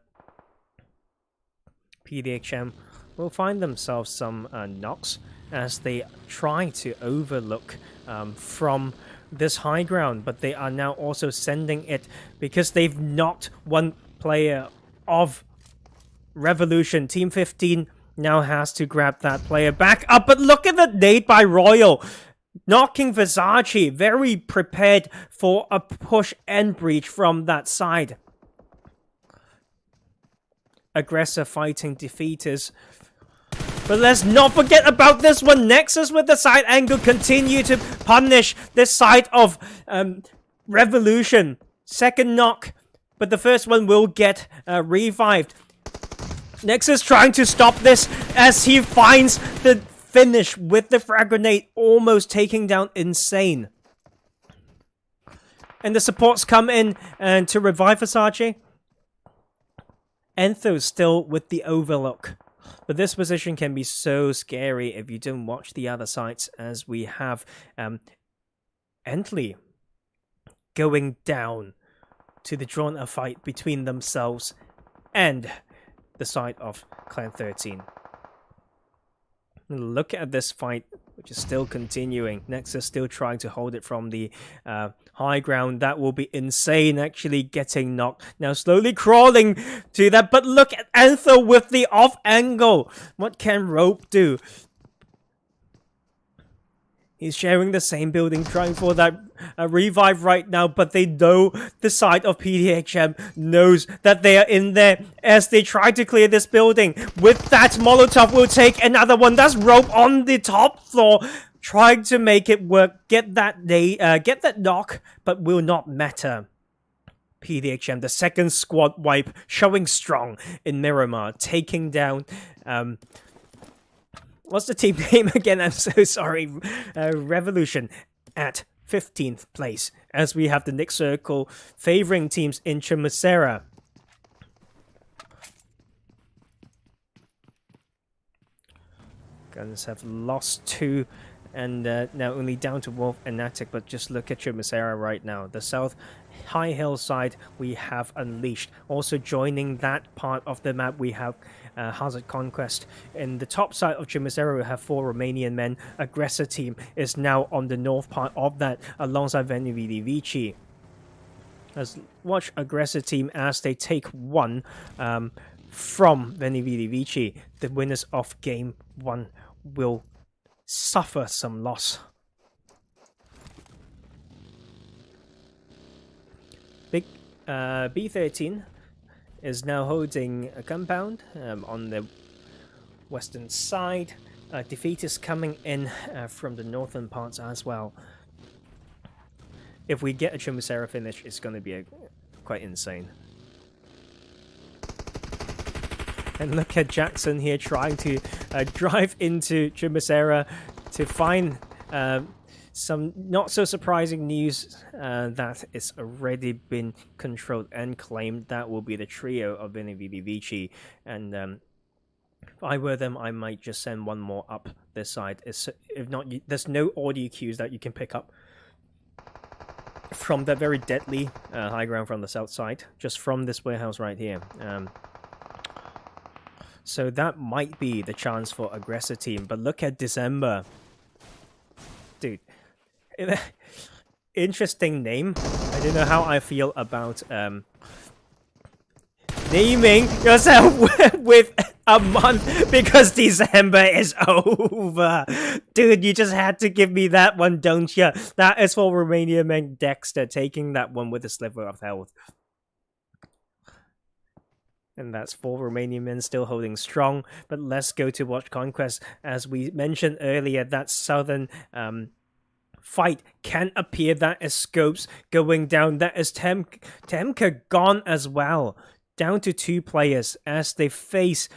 PDHM will find themselves some knocks as they try to overlook from this high ground, but they are now also sending it because they've knocked one player of Revolution. Team 15 now has to grab that player back up, but look at the nade by Royal, knocking Versace, very prepared for a push and breach from that side. Aggressor fighting defeaters. But let's not forget about this one. Nexus with the side angle continue to punish this side of Revolution. Second knock, but the first one will get revived. Nexus trying to stop this as he finds the finish with the frag grenade, almost taking down Insane. And the supports come in and to revive Versace. Enthy's still with the overlook. But this position can be so scary if you don't watch the other sides, as we have Ently going down to the drawn-up fight between themselves and the side of Clan 13. Look at this fight, which is still continuing. Nexus still trying to hold it from the high ground. That will be insane, actually getting knocked. Now slowly crawling to that, but look at Antho with the off angle. What can Rope do? He's sharing the same building, trying for that revive right now, but they know the side of PDHM knows that they are in there as they try to clear this building. With that, Molotov will take another one. That's Rope on the top floor, trying to make it work. Get that knock, but will not matter. PDHM, the second squad wipe, showing strong in Miramar, taking down... what's the team name again? I'm so sorry. Revolution at 15th place, as we have the Nick Circle favoring teams in Chimacera. Guns have lost 2 and now only down to Wolf and Natic, but just look at Chimacera right now. The South High Hill side we have Unleashed. Also joining that part of the map we have Hazard Conquest. In the top side of Chimacera we have 4 Romanian Men. Aggressor Team is now on the north part of that alongside VeniVidiVici. Let's watch Aggressor Team as they take 1 from VeniVidiVici. The winners of game 1 will suffer some loss. Big B13 is now holding a compound on the western side. Defeat is coming in from the northern parts as well. If we get a Chimacera finish, it's going to be quite insane. And look at Jackson here trying to drive into Chimacera to find some not so surprising news that it's already been controlled and claimed. That will be the trio of VeniVidiVici. And if I were them, I might just send 1 more up this side. If not, there's no audio cues that you can pick up from that very deadly high ground from the south side, just from this warehouse right here. So that might be the chance for Aggressor Team. But look at December. Dude. Interesting name. I don't know how I feel about naming yourself with a month, because December is over. Dude, you just had to give me that one, don't you? That is for Romanian Man Dexter, taking that one with a sliver of health. And that's 4 Romanian men still holding strong. But let's go to watch Conquest. As we mentioned earlier, that southern fight can appear. That is Scopes going down. That is Temka gone as well. Down to 2 players as they face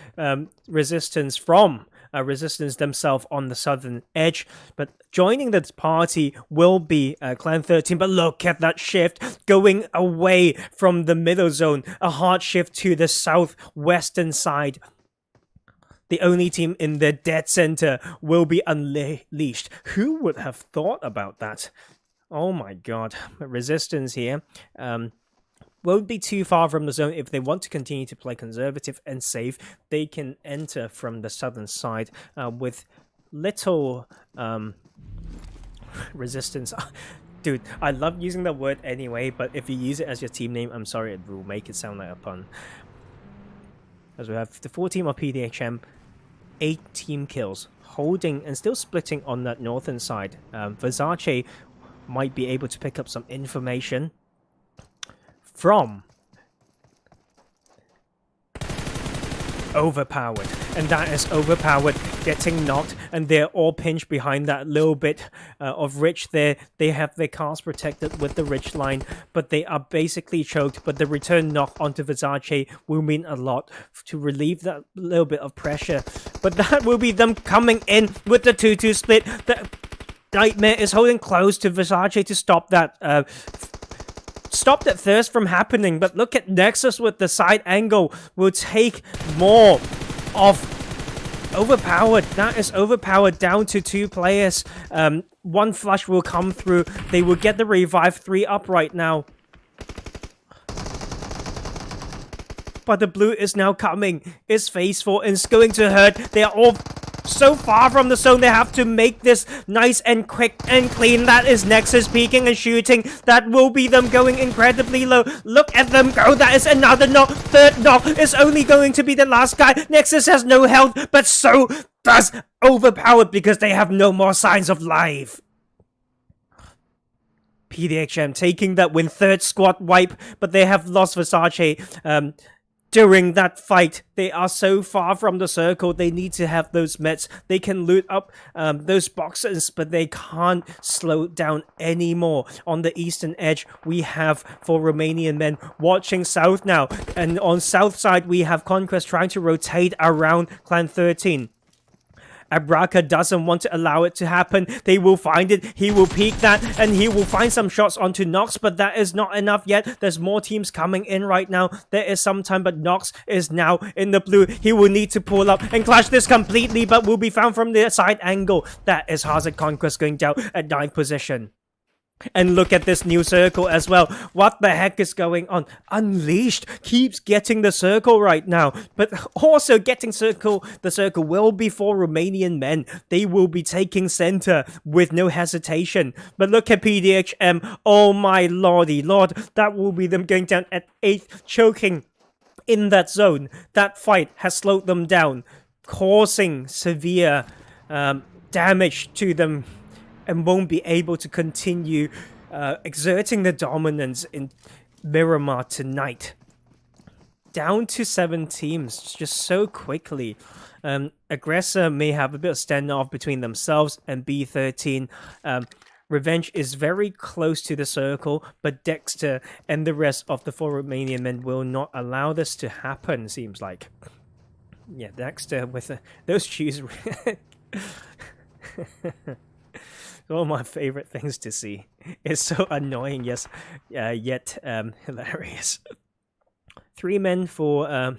resistance from Resistance themselves on the southern edge. But joining the party will be Clan 13. But look at that shift going away from the middle zone. A hard shift to the southwestern side. The only team in the dead center will be Unleashed. Who would have thought about that? Oh my god. Resistance here. Won't be too far from the zone. If they want to continue to play conservative and safe, they can enter from the southern side with little resistance. Dude, I love using the word anyway, but if you use it as your team name, I'm sorry, it will make it sound like a pun. As we have the 4 team of PDHM, 8 team kills, holding and still splitting on that northern side. Versace might be able to pick up some information from Overpowered, and that is Overpowered getting knocked, and they're all pinched behind that little bit of Rich there. They have their cars protected with the Rich line, but they are basically choked. But the return knock onto Versace will mean a lot to relieve that little bit of pressure. But that will be them coming in with the 2-2 split. The Nightmare is holding close to Versace to stop that stop that thirst from happening. But look at Nexus with the side angle. Will take more of overpowered. That is overpowered down to 2 players. One flush will come through. They will get the revive. 3 up right now. But the blue is now coming. It's phase 4 and it's going to hurt. They are all so far from the zone. They have to make this nice and quick and clean. That is Nexus peeking and shooting. That will be them going incredibly low. Look at them go. That is another knock. 3rd knock is only going to be the last guy. Nexus has no health, but so does overpowered because they have no more signs of life. PDHM taking that win. 3rd squad wipe, but they have lost Versace. During that fight, they are so far from the circle. They need to have those meds. They can loot up those boxes, but they can't slow down anymore. On the eastern edge, we have 4 Romanian men watching south now. And on south side, we have Conquest trying to rotate around Clan 13. Abraka doesn't want to allow it to happen. They will find it. He will peek that and he will find some shots onto Nox, but that is not enough yet. There's more teams coming in right now. There is some time, but Nox is now in the blue. He will need to pull up and clash this completely, but will be found from the side angle. That is Hazard Conquest going down at 9th position. And look at this new circle as well. What the heck is going on? Unleashed keeps getting the circle right now. But also getting the circle will be for Romanian men. They will be taking center with no hesitation. But look at PDHM. Oh my lordy lord. That will be them going down at 8th, choking in that zone. That fight has slowed them down, causing severe damage to them, and won't be able to continue exerting the dominance in Miramar tonight. Down to 7 teams just so quickly. Aggressor may have a bit of standoff between themselves and B13. Revenge is very close to the circle, but Dexter and the rest of the 4 Romanian men will not allow this to happen, seems like. Yeah, Dexter with those shoes. One of my favorite things to see. It's so annoying, yes, yet hilarious. 3 men for,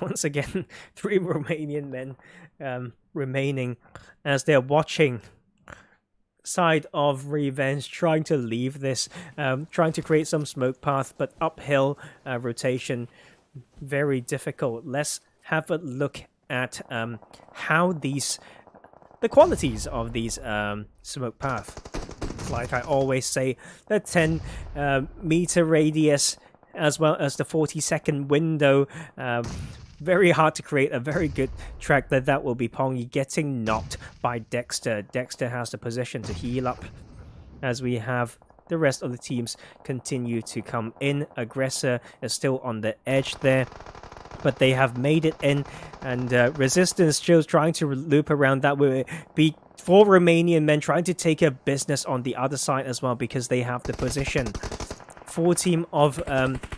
once again, 3 Romanian men remaining as they're watching side of Revenge, trying to leave this, trying to create some smoke path, but uphill rotation, very difficult. Let's have a look at how the qualities of these smoke path. Like I always say, the 10 meter radius as well as the 40-second window. Very hard to create a very good track. That will be Pongi getting knocked by Dexter. Dexter has the position to heal up as we have the rest of the teams continue to come in. Aggressor is still on the edge there, but they have made it in, and Resistance still trying to loop around. That will be 4 Romanian men trying to take a business on the other side as well because they have the position. 4 team of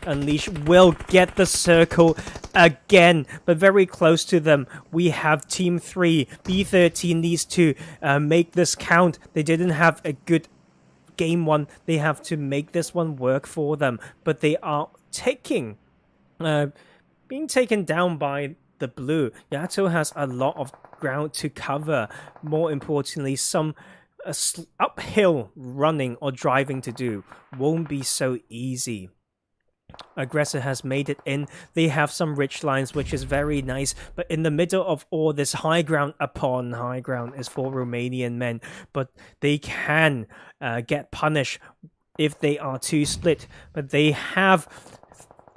Unleash will get the circle again, but very close to them. We have Team 3. B13 needs to make this count. They didn't have a good game 1. They have to make this one work for them, but they are taking... being taken down by the blue. Yato has a lot of ground to cover. More importantly, some uphill running or driving to do. Won't be so easy. Aggressor has made it in. They have some rich lines, which is very nice. But in the middle of all this, high ground upon high ground is for Romanian men. But they can get punished if they are too split. But they have...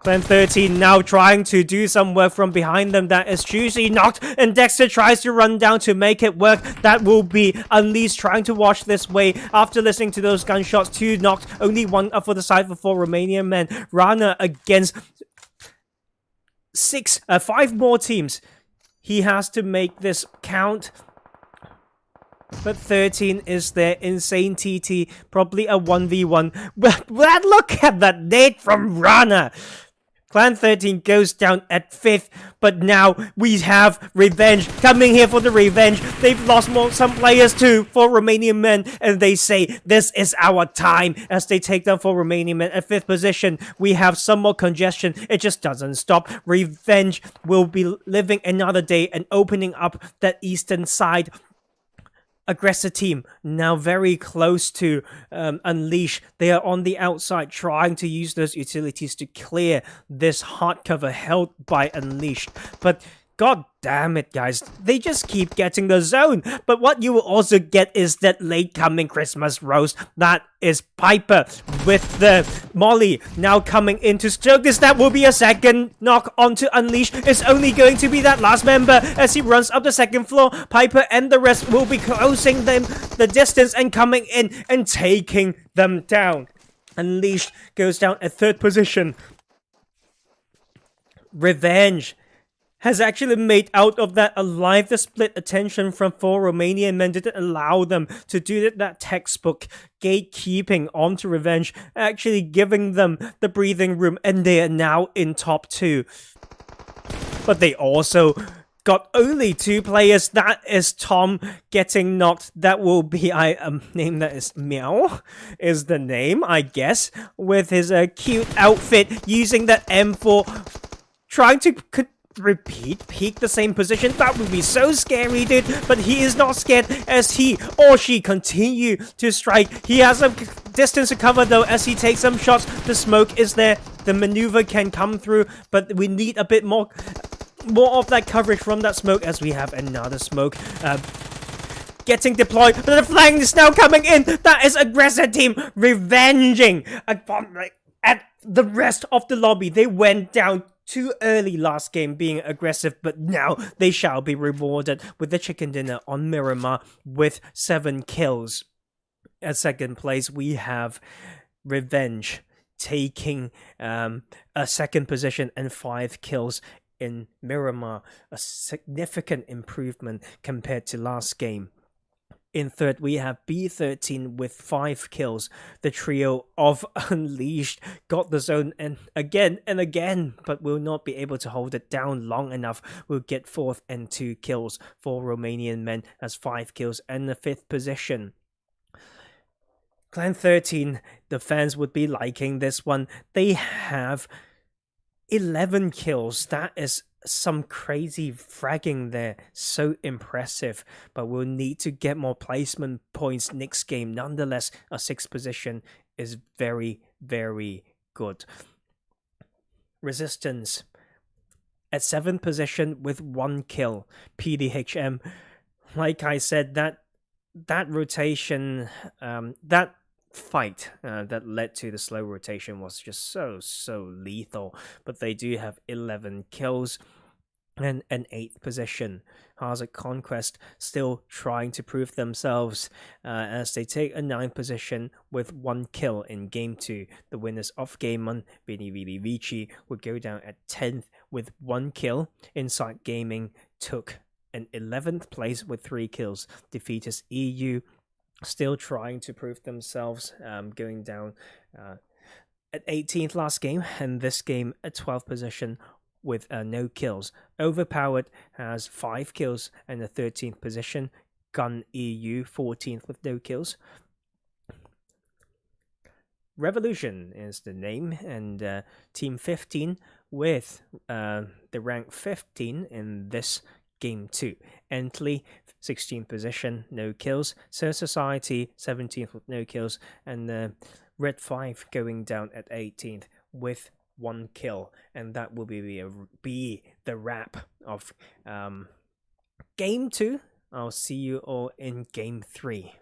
Clan 13 now trying to do some work from behind them. That is Juicy knocked, and Dexter tries to run down to make it work. That will be Unleashed trying to wash this way after listening to those gunshots. 2 knocked, only 1 up for the side for 4 Romanian men. Rana against 5 more teams. He has to make this count. But 13 is there. Insane TT, probably a 1v1. But look at that nade from Rana. Clan 13 goes down at 5th, but now we have Revenge coming here for the revenge. They've lost some players too for Romanian Men, and they say this is our time as they take down for Romanian Men at 5th position. We have some more congestion. It just doesn't stop. Revenge will be living another day and opening up that eastern side. Aggressor Team now very close to Unleash. They are on the outside trying to use those utilities to clear this hard cover held by Unleashed. But god damn it, guys, they just keep getting the zone. But what you will also get is that late coming Christmas roast. That is Piper with the Molly now coming in to stroke this. That will be a second knock onto Unleash. It's only going to be that last member as he runs up the second floor. Piper and the rest will be closing them the distance and coming in and taking them down. Unleashed goes down at 3rd position. Revenge has actually made out of that alive. The split attention from 4 Romanian Men didn't allow them to do that textbook gatekeeping onto Revenge, actually giving them the breathing room, and they are now in top 2. But they also got only 2 players. That is Tom getting knocked. That will be a name that is Meow is the name, I guess, with his cute outfit using that M4, trying to peek the same position. That would be so scary, dude. But he is not scared as he or she continue to strike. He has a distance to cover though as he takes some shots. The smoke is there. The maneuver can come through, but we need a bit more of that coverage from that smoke as we have another smoke getting deployed. But the flank is now coming in. That is Aggressor Team revenging at the rest of the lobby. They went down too early last game being aggressive, but now they shall be rewarded with the chicken dinner on Miramar with 7 kills. At 2nd place, we have Revenge taking a 2nd position and 5 kills in Miramar. A significant improvement compared to last game. In 3rd, we have B13 with 5 kills. The trio of Unleashed got the zone and again, but will not be able to hold it down long enough. We'll get 4th and 2 kills for Romanian Men as 5 kills and the 5th position. Clan 13, the fans would be liking this one. They have 11 kills. That is some crazy fragging there. So impressive. But we'll need to get more placement points next game. Nonetheless, a 6th position is very, very good. Resistance at 7th position with 1 kill. PDHM, like I said, that rotation, that fight that led to the slow rotation was just so lethal. But they do have 11 kills and an 8th position. Hazard Conquest still trying to prove themselves as they take a 9th position with 1 kill in game 2. The winners of game 1, VeniVidiVici, would go down at 10th with 1 kill. Inside Gaming took an 11th place with 3 kills. Defeaters EU still trying to prove themselves, going down at 18th last game, and this game at 12th position with no kills. Overpowered has 5 kills and a 13th position. Gun EU 14th with no kills. Revolution is the name, and Team 15 with the rank 15 in this game 2. Ently 16th position, no kills. Sir Society 17th with no kills, and Red 5 going down at 18th with 1 kill, and that will be the wrap of game 2. I'll see you all in game 3.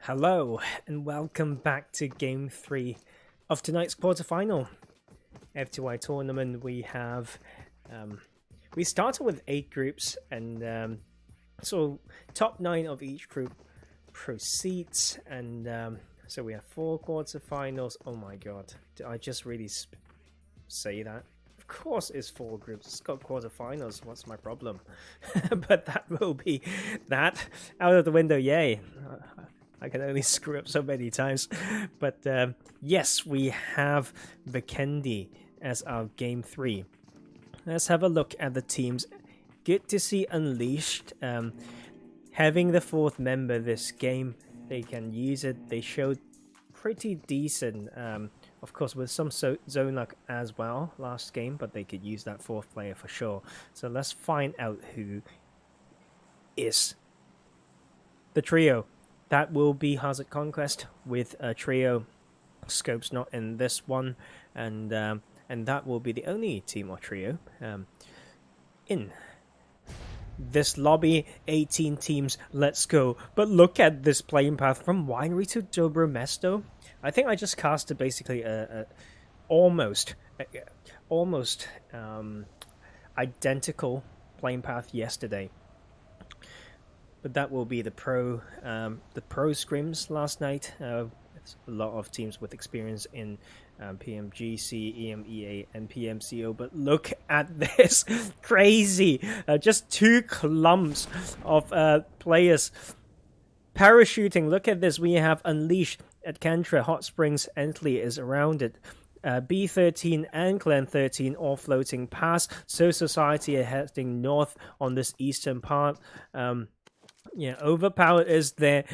Hello and welcome back to Game 3 of tonight's quarterfinal. FTY Tournament, we started with 8 groups, and so top 9 of each group proceeds, and so we have 4 quarterfinals. Oh my god, did I just really say that? Of course it's 4 groups, it's got quarterfinals, what's my problem? But that will be that out of the window, yay. I can only screw up so many times. But yes, we have Vikendi as our game 3. Let's have a look at the teams. Good to see Unleashed having the 4th member this game. They can use it. They showed pretty decent, of course with some zone luck as well last game, but they could use that 4th player for sure. So let's find out who is the trio. That will be Conquest with a trio. Scope's not in this one, and and that will be the only team or trio in this lobby. 18 teams, let's go. But look at this playing path from Winery to Dobromesto. I think I just cast basically a almost identical playing path yesterday. But that will be the pro scrims last night. It's a lot of teams with experience in PMGC, EMEA, and PMCO. But look at this, crazy! Just 2 clumps of players parachuting. Look at this. We have Unleashed at Cantra, Hot Springs, Ently is around it. B13 and Clan 13 all floating past. So Society are heading north on this eastern part. Yeah, Overpowered is there.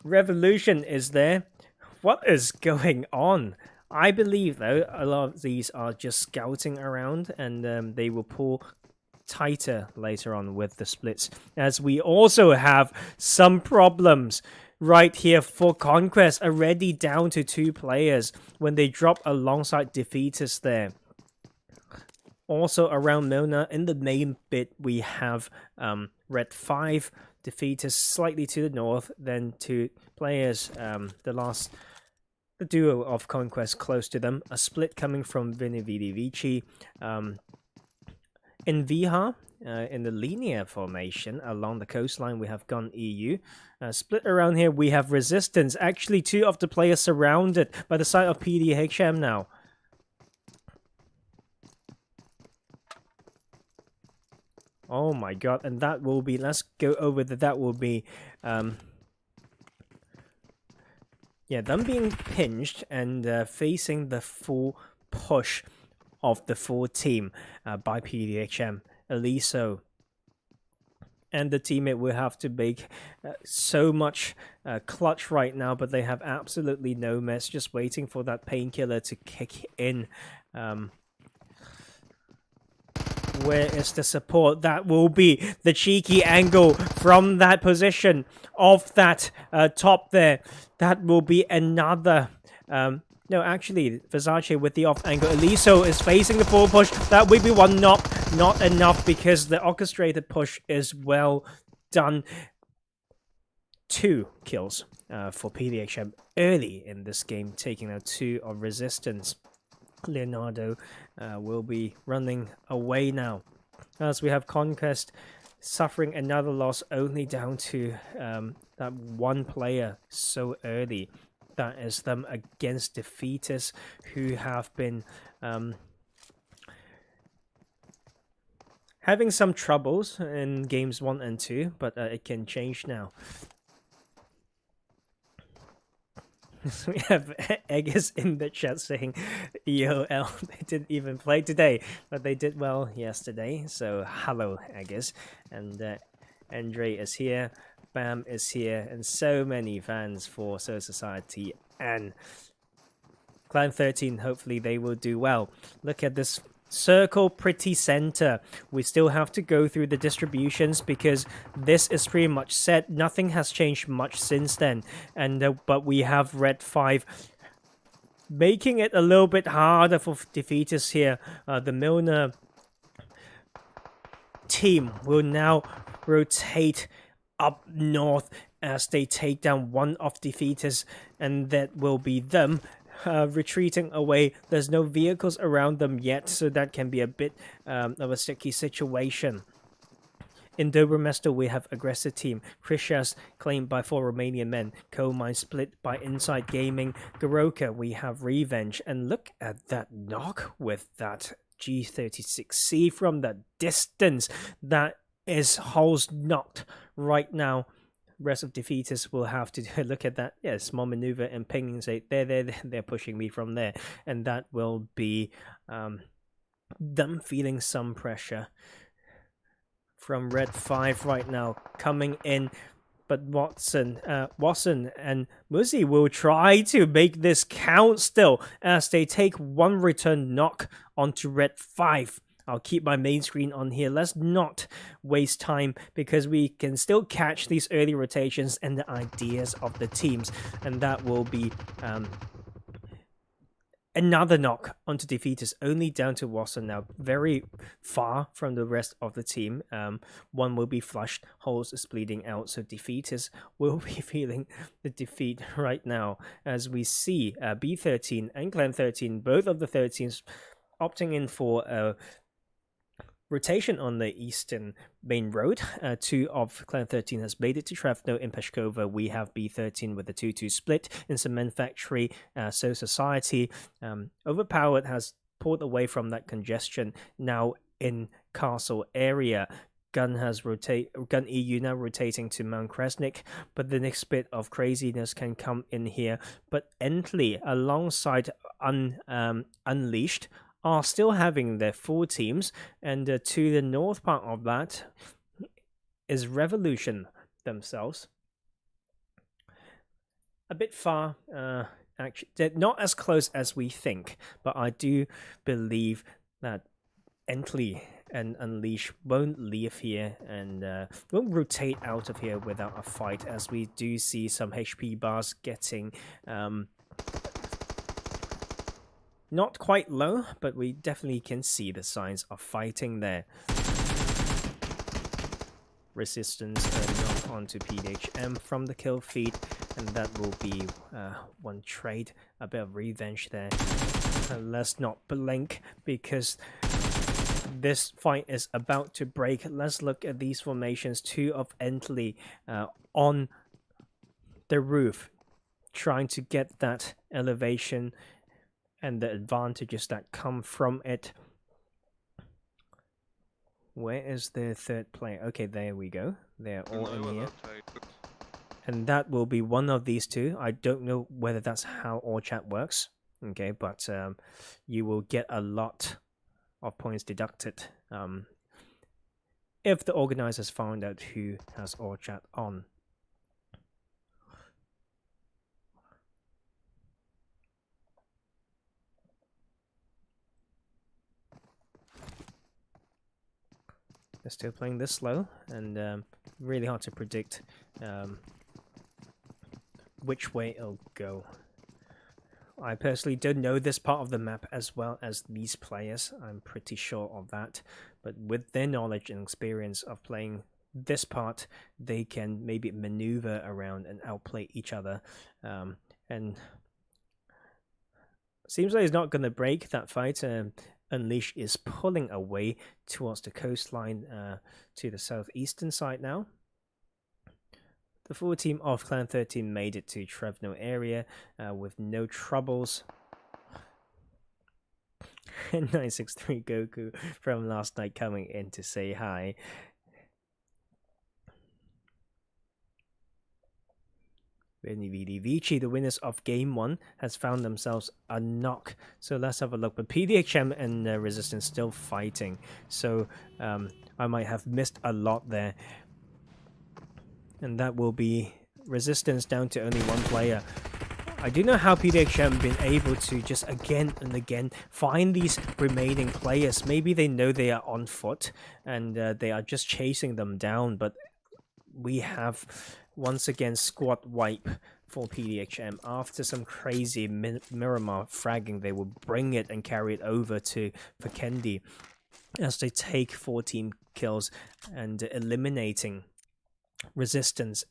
Revolution is there. What is going on? I believe, though, a lot of these are just scouting around, and they will pull tighter later on with the splits, as we also have some problems right here for Conquest, already down to 2 players when they drop alongside Defeaters there. Also around Milner in the main bit, we have Red 5, Defeaters slightly to the north, then 2 players, the duo of Conquest close to them. A split coming from VeniVidiVici. In Viha, in the linear formation along the coastline, we have Gun EU. Split around here, we have Resistance. Actually, 2 of the players surrounded by the side of PDHM now. Oh my god, and that will be, let's go over that will be, yeah, them being pinched and facing the full push of the full team by PDHM. Eliso and the teammate will have to make so much clutch right now, but they have absolutely no mess, just waiting for that painkiller to kick in. Where is the support? That will be the cheeky angle from that position of that top there. That will be another... no, actually, Versace with the off angle. Eliso is facing the full push. That will be 1 knock. Not enough because the orchestrated push is well done. 2 kills for PDHM early in this game, taking out 2 of Resistance. Leonardo will be running away now, as we have Conquest suffering another loss, only down to that 1 player so early. That is them against Defeaters, who have been having some troubles in games 1 and 2, but it can change now. We have Eggers in the chat saying EOL, they didn't even play today, but they did well yesterday. So hello, Eggers. And Andre is here, Bam is here, and so many fans for Soul Society and Clan 13. Hopefully they will do well. Look at this circle pretty center. We still have to go through the distributions because this is pretty much set. Nothing has changed much since then, and but we have Red 5 making it a little bit harder for Defeaters here. The Milner team will now rotate up north as they take down 1 of Defeaters, and that will be them retreating away. There's no vehicles around them yet, so that can be a bit of a sticky situation. In Dobromesto, we have Aggressor Team. Krishas claimed by 4 Romanian Men. Coal Mine split by Inside Gaming. Garoka, we have Revenge. And look at that knock with that G36C from the distance. That is holes knocked right now. Rest of Defeaters will have to look at that. Yeah, small maneuver and ping and say, they're pushing me from there. And that will be them feeling some pressure from Red 5 right now coming in. But Watson and Muzi will try to make this count still as they take 1 return knock onto Red 5. I'll keep my main screen on here. Let's not waste time because we can still catch these early rotations and the ideas of the teams. And that will be Another knock onto Defeaters, only down to Watson now, very far from the rest of the team. One will be flushed, Holes is bleeding out, so Defeaters will be feeling the defeat right now, as we see B13 and Clan 13, both of the 13s opting in for a rotation on the eastern main road. Two of Clan 13 has made it to Trevno. In Peshkova, we have B13 with the 2-2 split. In Cement Factory, So Society, Overpowered has pulled away from that congestion. Now in Castle area, Gun EU now rotating to Mount Kresnik, but the next bit of craziness can come in here. But Ently, alongside Unleashed, are still having their full teams, and to the north part of that is Revolution themselves. A bit far, actually, they're not as close as we think, but I do believe that Ently and Unleash won't leave here and won't rotate out of here without a fight, as we do see some HP bars getting not quite low, but we definitely can see the signs of fighting there. Resistance knock onto PDHM from the kill feed, and that will be one trade. A bit of revenge there. Let's not blink, because this fight is about to break. Let's look at these formations. Two of Ently on the roof, trying to get that elevation and the advantages that come from it. Where is the third player? Okay, there we go. They're all in here. And that will be one of these two. I don't know whether that's how all chat works. Okay, but you will get a lot of points deducted if the organizers found out who has all chat on. They're still playing this slow, and really hard to predict which way it'll go. I personally don't know this part of the map as well as these players. I'm pretty sure of that. But with their knowledge and experience of playing this part, they can maybe maneuver around and outplay each other. And seems like it's not going to break that fight. Unleash is pulling away towards the coastline to the southeastern side now. The full team of Clan 13 made it to Trevno area with no troubles. 963 Goku from last night coming in to say hi. VeniVidiVici, the winners of Game 1, has found themselves a knock. So let's have a look. But PDHM and Resistance still fighting. So I might have missed a lot there. And that will be Resistance down to only one player. I do know how PDHM been able to just again and again find these remaining players. Maybe they know they are on foot and they are just chasing them down. But we have once again squad wipe for PDHM. After some crazy Miramar fragging, they will bring it and carry it over to Vikendi as they take 14 kills and eliminating Resistance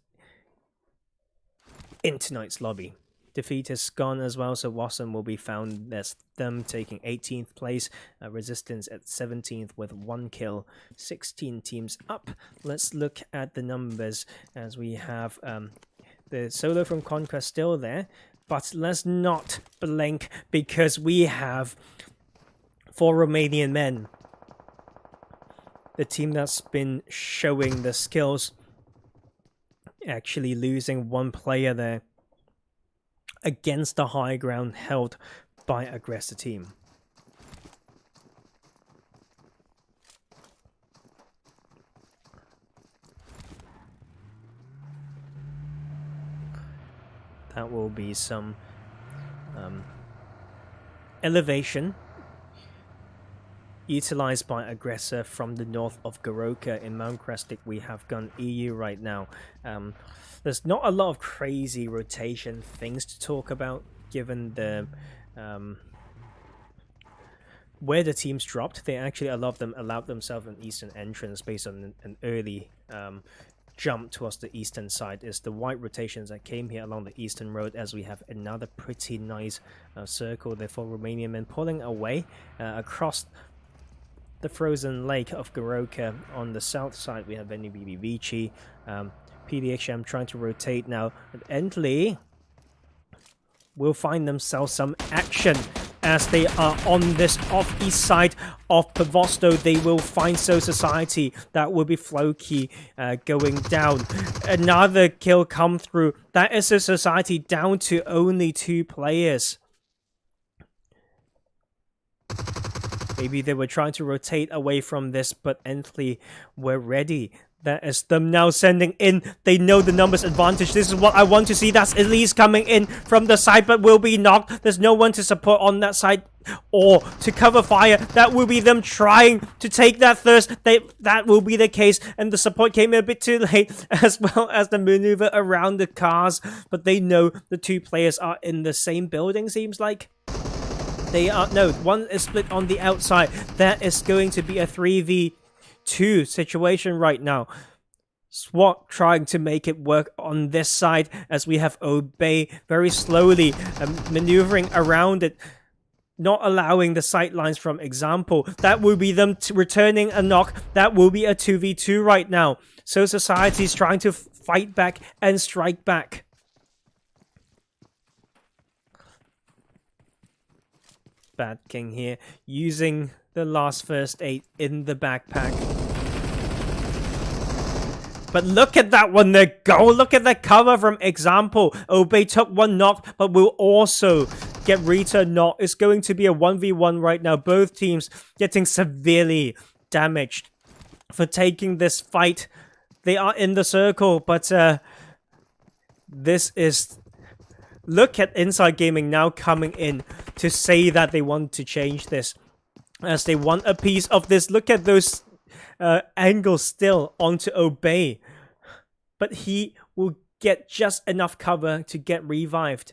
in tonight's lobby. Defeat is gone as well, so Wasson will be found as them taking 18th place. Resistance at 17th with 1 kill. 16 teams up. Let's look at the numbers as we have the solo from Conquest still there. But let's not blink, because we have 4 Romanian men. The team that's been showing the skills, actually losing 1 player there against the high ground held by Aggressor Team. That will be some elevation utilized by Aggressor from the north of Goroka. In Mount Kresnik we have Gun EU right now. There's not a lot of crazy rotation things to talk about, given the where the teams dropped, they actually allowed themselves an eastern entrance based on an early jump towards the eastern side. Is the white rotations that came here along the eastern road, as we have another pretty nice circle there for Romanian Men pulling away across the frozen lake of Goroka. On the south side we have VeniVidiVici, PDHM trying to rotate now, but Ently will find themselves some action as they are on this off-east side of Pavosto. They will find So Society. That will be Floki going down. Another kill come through. That is So Society down to only 2 players. Maybe they were trying to rotate away from this, but Ently were ready. That is them now sending in. They know the numbers advantage. This is what I want to see. That's Elise coming in from the side, but will be knocked. There's no one to support on that side or to cover fire. That will be them trying to take that thirst. That will be the case, and the support came a bit too late, as well as the maneuver around the cars. But they know the 2 players are in the same building, seems like. They are, no, one is split on the outside. That is going to be a 3v2 situation right now. SWAT trying to make it work on this side, as we have Obey very slowly maneuvering around it, not allowing the sight lines from example. That will be them returning a knock. That will be a 2v2 right now. So Society is trying to fight back and strike back. Bad King here using the last first aid in the backpack. But look at that one there go. Look at that cover from example. Obey took 1 knock, but will also get Rita knocked. It's going to be a 1v1 right now. Both teams getting severely damaged for taking this fight. They are in the circle, but this is... Look at Inside Gaming now coming in to say that they want to change this, as they want a piece of this. Look at those angles still onto Obey, but he will get just enough cover to get revived.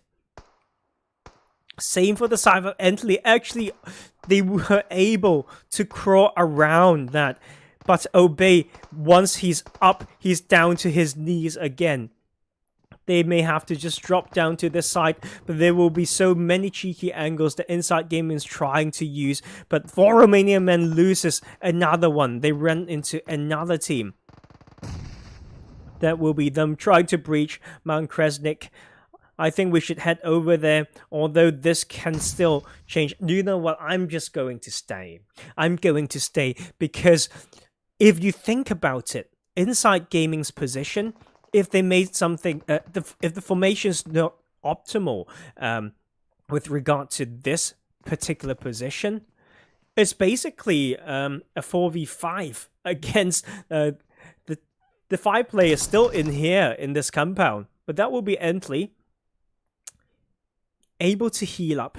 Same for the side of Ently. Actually, they were able to crawl around that, but Obey, once he's up, he's down to his knees again. They may have to just drop down to this side, but there will be so many cheeky angles that Inside Gaming is trying to use. But for Romanian Men loses another one. They run into another team. That will be them trying to breach Mount Kresnik. I think we should head over there, although this can still change. You know what? I'm just going to stay. I'm going to stay because if you think about it, Inside Gaming's position... If they made something, if the formation's not optimal with regard to this particular position, it's basically a 4v5 against the 5 players still in here in this compound. But that will be Ently able to heal up,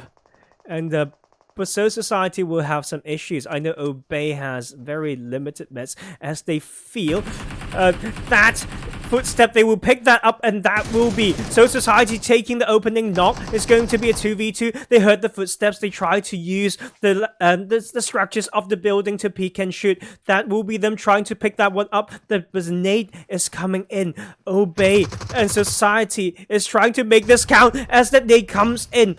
and but So Society will have some issues. I know Obey has very limited meds, as they feel that footstep, they will pick that up, and that will be So Society taking the opening knock. It's going to be a 2v2. They heard the footsteps. They try to use the structures of the building to peek and shoot. That will be them trying to pick that one up. The Nade is coming in. Obey and Society is trying to make this count as that nade comes in.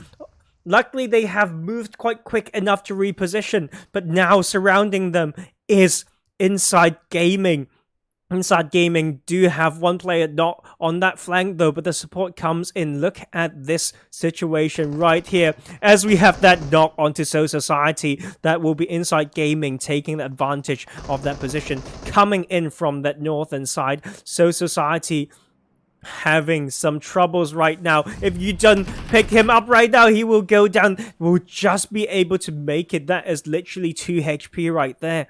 Luckily, they have moved quite quick enough to reposition, but now surrounding them is Inside Gaming. Inside Gaming do have 1 player not on that flank though, but the support comes in. Look at this situation right here, as we have that knock onto So Society. That will be Inside Gaming taking advantage of that position, coming in from that northern side. So Society having some troubles right now. If you don't pick him up right now, he will go down. Will just be able to make it. That is literally 2 HP right there.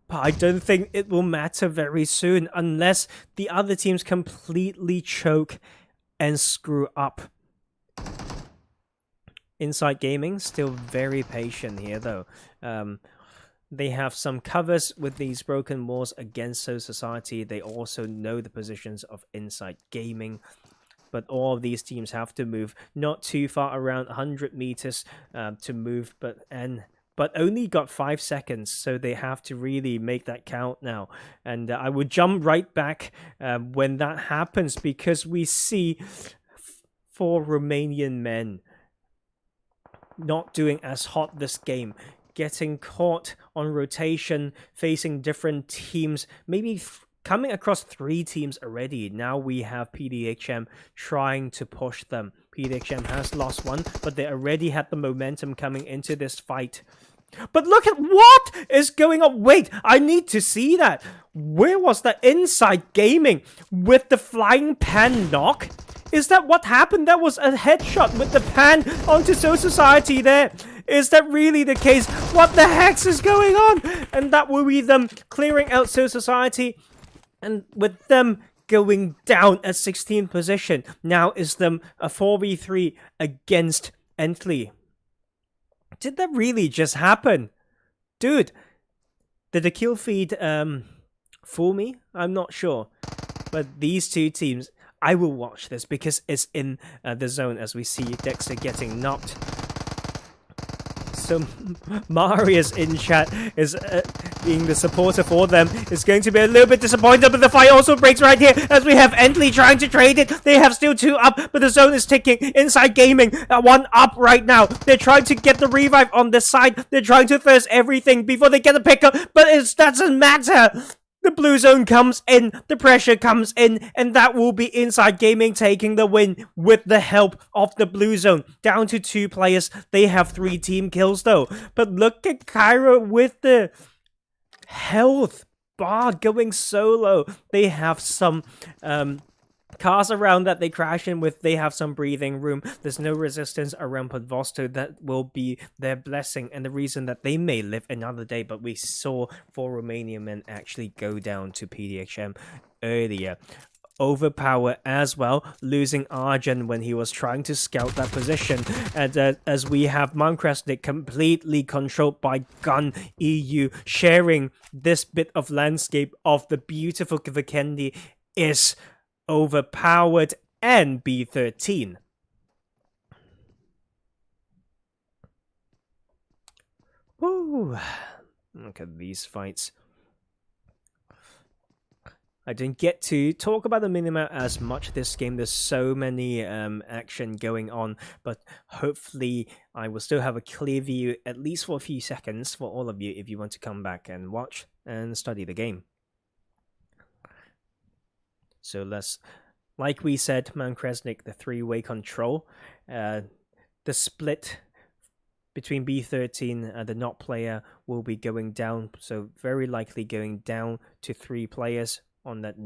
But I don't think it will matter very soon unless the other teams completely choke and screw up. Inside Gaming still very patient here though. They have some covers with these broken walls against So Society. They also know the positions of Inside Gaming. but all of these teams have to move not too far, around 100 meters to move, but only got 5 seconds, so they have to really make that count now. And I would jump right back when that happens, because we see 4 Romanian men not doing as hot this game, getting caught on rotation, facing different teams, maybe coming across 3 teams already. Now we have PDHM trying to push them. PDHM has lost one, but they already had the momentum coming into this fight. But look at what is going on. Wait, I need to see that. Where was that Inside Gaming with the flying pan knock? Is that what happened? That was a headshot with the pan onto Soul Society there. Is that really the case? What the heck is going on? And that will be them clearing out Soul Society. And with them going down at 16th position. Now is them a 4v3 against Ently. Did that really just happen? Dude, did the kill feed fool me? I'm not sure. But these 2 teams, I will watch this because it's in the zone as we see Dexter getting knocked. So Marius in chat is being the supporter for them, is going to be a little bit disappointed, but the fight also breaks right here as we have Ently trying to trade it. They have still 2 up, but the zone is ticking. Inside Gaming, 1 up right now. They're trying to get the revive on this side. They're trying to thirst everything before they get the pickup, but it doesn't matter. The blue zone comes in, the pressure comes in, and that will be Inside Gaming taking the win with the help of the blue zone. Down to 2 players. They have 3 team kills though. But look at Cairo with the health bar going solo. They have some cars around that they crash in with. They have some breathing room. There's no resistance around Podvosto. That will be their blessing and the reason that they may live another day. But we saw 4 Romanian men actually go down to PDHM earlier. Overpower as well, losing Arjun when he was trying to scout that position. And as we have Monkresnik completely controlled by Gun EU, sharing this bit of landscape of the beautiful Vikendi is overpowered and B13. Woo! Look at these fights. I didn't get to talk about the minimap as much this game. There's so many action going on, but hopefully I will still have a clear view, at least for a few seconds, for all of you if you want to come back and watch and study the game. So let's, like we said, Mankresnik, the 3-way control. The split between B13 and the not player will be going down, so very likely going down to 3 players on that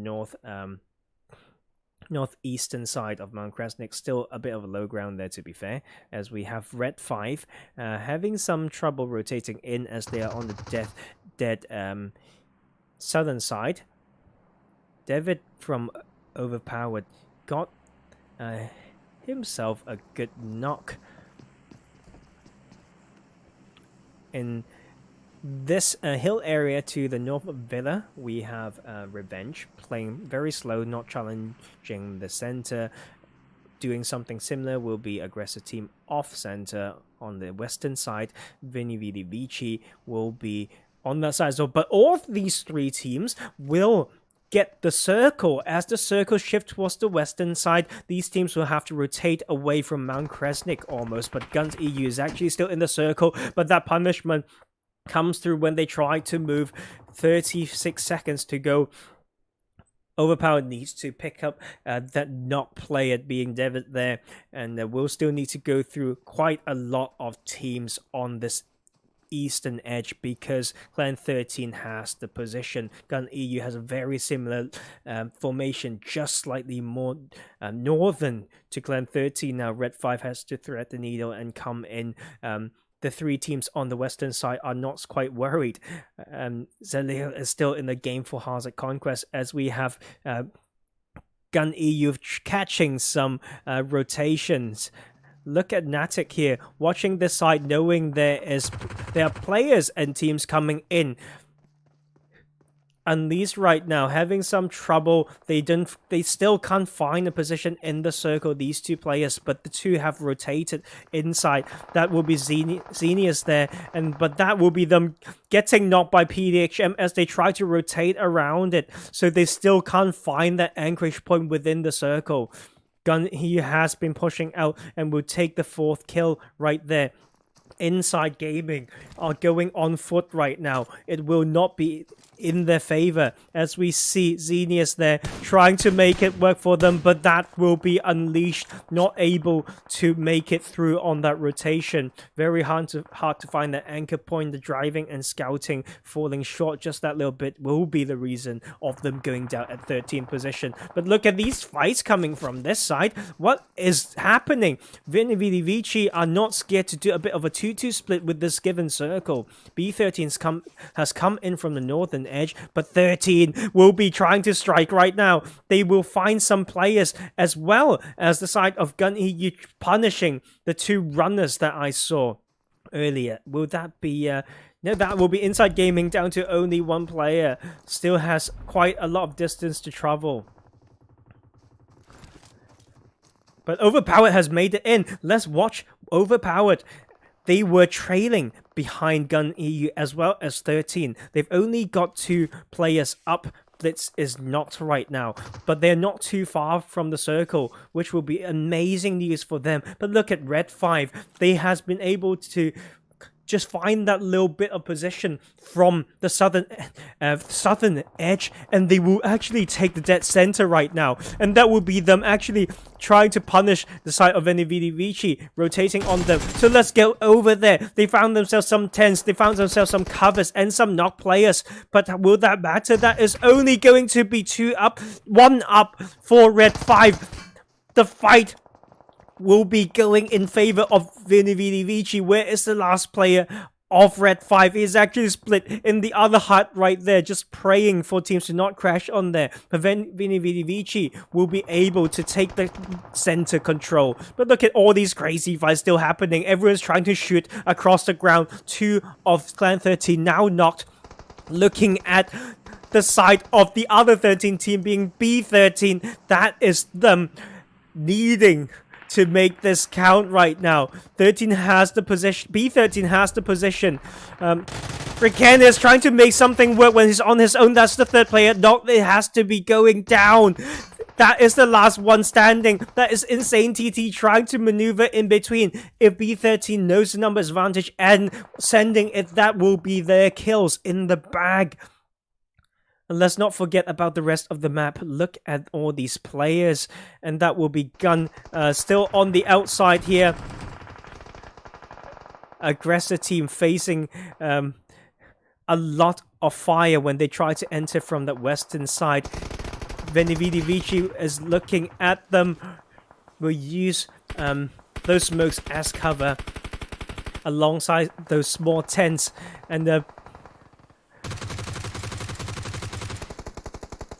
northeastern side of Mount Krasnik. Still a bit of a low ground there, to be fair, as we have Red 5 having some trouble rotating in as they are on the dead southern side. David from Overpowered got himself a good knock. In this hill area to the north of Villa, we have Revenge playing very slow, not challenging the center. Doing something similar will be Aggressor Team off center on the western side. VeniVidiVici will be on that side. So, but all of these 3 teams will get the circle. As the circle shifts towards the western side, these teams will have to rotate away from Mount Kresnik almost. But Guns EU is actually still in the circle, but that punishment comes through when they try to move. 36 seconds to go. Overpowered needs to pick up that not player being David there, and we'll still need to go through quite a lot of teams on this eastern edge because Clan 13 has the position. Gun EU has a very similar formation, just slightly more northern to Clan 13. Now Red 5 has to thread the needle and come in. The 3 teams on the western side are not quite worried. Zelil is still in the game for Hazard Conquest, as we have Gun EU catching some rotations. Look at Natic here, watching this side, knowing there are players and teams coming in. Unleashed right now, having some trouble. They still can't find a position in the circle, these two players, but the two have rotated inside. That will be Xenius there, but that will be them getting knocked by PDHM as they try to rotate around it, so they still can't find that anchorage point within the circle. He has been pushing out and will take the 4th kill right there. Inside Gaming are going on foot right now. It will not be in their favor as we see Xenius there trying to make it work for them, but that will be Unleashed, not able to make it through on that rotation. Very hard to find that anchor point. The driving and scouting falling short just that little bit will be the reason of them going down at 13th position. But look at these fights coming from this side. What is happening? VeniVidiVici are not scared to do a bit of a 2-2 split with this given circle. B13 has come in from the northern edge, but 13 will be trying to strike right now. They will find some players as well as the side of Gun punishing the 2 runners that I saw earlier. Will that be no, that will be Inside Gaming down to only 1 player. Still has quite a lot of distance to travel. But Overpowered has made it in. Let's watch Overpowered. They were trailing behind Gun EU as well as 13. They've only got 2 players up. Blitz is not right now, but they're not too far from the circle, which will be amazing news for them. But look at Red 5. They has been able to just find that little bit of position from the southern edge, and they will actually take the dead center right now, and that will be them actually trying to punish the side of VeniVidiVici, rotating on them. So let's go over there. They found themselves some tents, they found themselves some covers and some knock players, but will that matter? That is only going to be 2 up, 1 up for Red 5. The fight will be going in favor of VeniVidiVici. Where is the last player of Red 5? He is actually split in the other hut right there, just praying for teams to not crash on there. But VeniVidiVici will be able to take the center control. But look at all these crazy fights still happening. Everyone's trying to shoot across the ground. 2 of Clan 13 now knocked. Looking at the side of the other 13 team being B13, that is them needing to make this count right now. 13 has the position. B13 has the position. Vikendi is trying to make something work when he's on his own. That's the 3rd player. No, it has to be going down. That is the last one standing. That is insane. TT trying to maneuver in between. If B13 knows the numbers advantage and sending it, that will be their kills in the bag. And let's not forget about the rest of the map. Look at all these players. And that will be Gun still on the outside here. Aggressor Team facing a lot of fire when they try to enter from the western side. VeniVidiVici is looking at them. We'll use those smokes as cover alongside those small tents.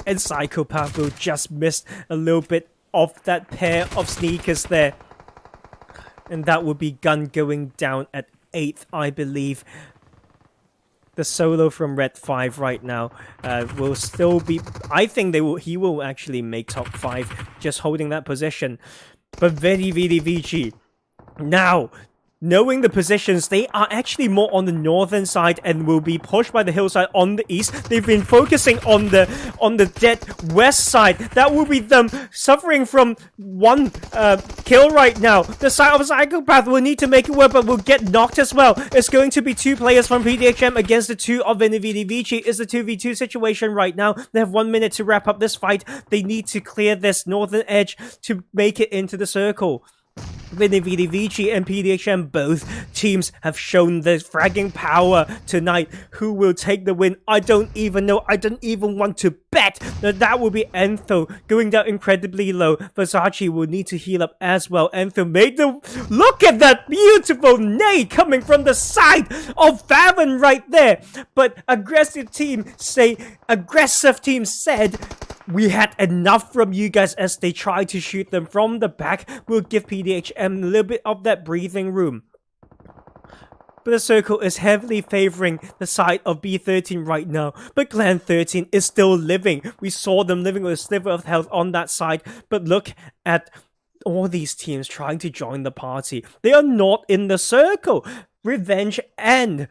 And Psychopath will just miss a little bit of that pair of sneakers there. And that would be Gun going down at 8th, I believe. The solo from Red 5 right now will still be... I think he will actually make top 5 just holding that position. But VeniVidiVici now... Knowing the positions, they are actually more on the northern side and will be pushed by the hillside on the east. They've been focusing on the dead west side. That will be them suffering from 1 kill right now. The side of Psychopath will need to make it work, but will get knocked as well. It's going to be 2 players from PDHM against the 2 of VeniVidiVici. It's a 2v2 situation right now. They have 1 minute to wrap up this fight. They need to clear this northern edge to make it into the circle. VeniVidiVici and PDHM, both teams have shown their fragging power tonight. Who will take the win? I don't even know. I don't even want to bet that will be Ently going down incredibly low. Versace will need to heal up as well. Ently made the... Look at that beautiful nade coming from the side of Favon right there. But Aggressive Team said... We had enough from you guys as they try to shoot them from the back. We'll give PDHM a little bit of that breathing room. but the circle is heavily favoring the side of B13 right now. But Clan 13 is still living. We saw them living with a sliver of health on that side, but look at all these teams trying to join the party. They are not in the circle. Revenge and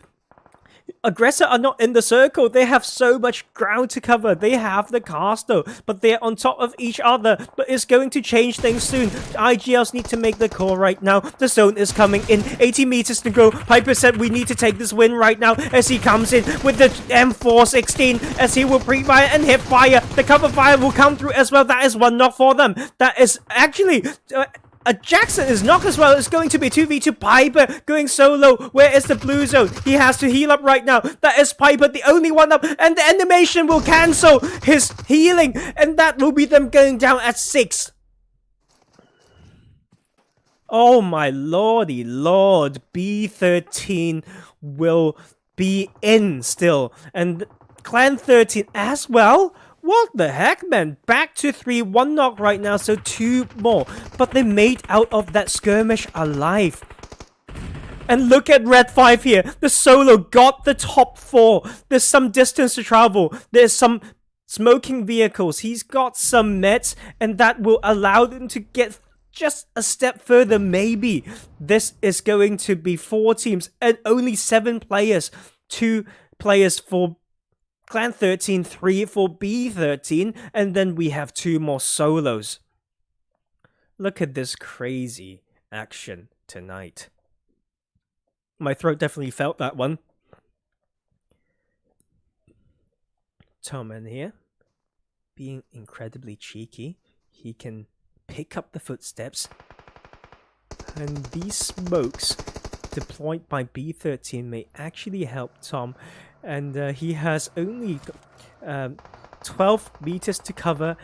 Aggressor are not in the circle. They have so much ground to cover. They have the castle, but they're on top of each other. But it's going to change things soon. IGLs need to make the call right now. The zone is coming in. 80 meters to go. Piper said we need to take this win right now as he comes in with the M416 as he will pre-fire and hip fire. The cover fire will come through as well. That is one knock for them. That is actually... Jackson is knocked as well. It's going to be 2v2 Piper going solo. Where is the blue zone? He has to heal up right now. That is Piper, the only one up. And the animation will cancel his healing. And that will be them going down at 6. Oh my lordy lord. B13 will be in still. And Clan 13 as well. What the heck, man? Back to 3, 1 knock right now, so 2 more. But they made out of that skirmish alive. And look at Red 5 here. The solo got the top 4. There's some distance to travel. There's some smoking vehicles. He's got some meds, and that will allow them to get just a step further, maybe. This is going to be 4 teams and only 7 players. 2 players for Clan 13, 3 for B13, and then we have 2 more solos. Look at this crazy action tonight. My throat definitely felt that one. Tarzan here, being incredibly cheeky. He can pick up the footsteps, and these smokes deployed by B13 may actually help Tom. And he has only 12 meters to cover.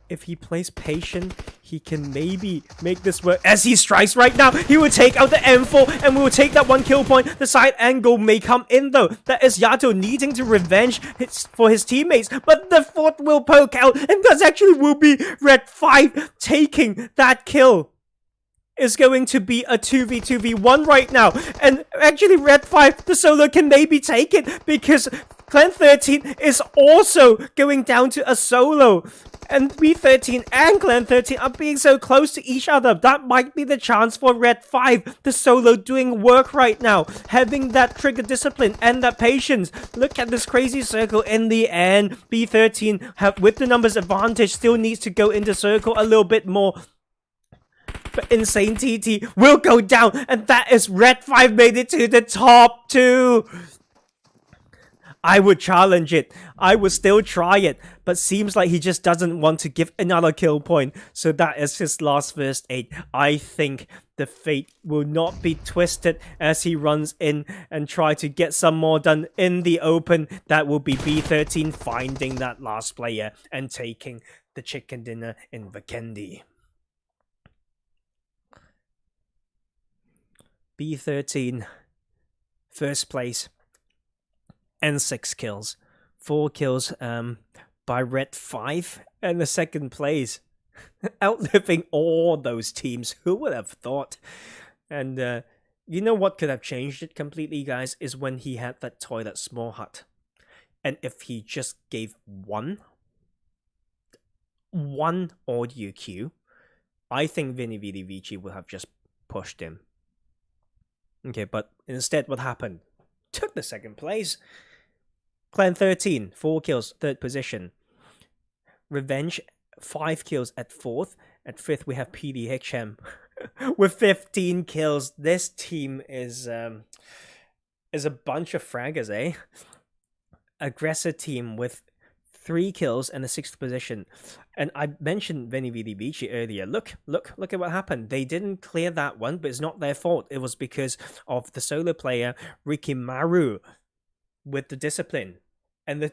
If he plays patient, he can maybe make this work. As he strikes right now, he will take out the M4 and we will take that 1 kill point. The side angle may come in though. That is Yato needing to revenge for his teammates. But the 4th will poke out, and that actually will be Red 5 taking that kill. Is going to be a 2v2v1 right now. And actually Red 5, the solo can maybe take it because Clan 13 is also going down to a solo. And B13 and Clan 13 are being so close to each other. That might be the chance for Red 5, the solo doing work right now. Having that trigger discipline and that patience. Look at this crazy circle in the end. B13, with the numbers advantage, still needs to go into circle a little bit more. But Insane TT will go down, and that is Red 5 made it to the top 2. I would challenge it. I would still try it, but seems like he just doesn't want to give another kill point. So that is his last first aid. I think the fate will not be twisted as he runs in and try to get some more done in the open. That will be B13 finding that last player and taking the chicken dinner in Vikendi. B13, first place, and 6 kills. 4 kills by Red 5, and the second place, outliving all those teams. Who would have thought? And you know what could have changed it completely, guys, is when he had that toilet small hut. And if he just gave one audio cue, I think VeniVidiVici would have just pushed him. Okay, but instead what happened? Took the second place. Clan 13, 4 kills, 3rd position. Revenge, 5 kills at 4th. At 5th we have PDHM with 15 kills. This team is a bunch of fraggers, eh? Aggressor Team with 3 kills and a 6th position. And I mentioned VeniVidiVici earlier. Look at what happened. They didn't clear that one, but it's not their fault. It was because of the solo player, Rikimaru, with the discipline. And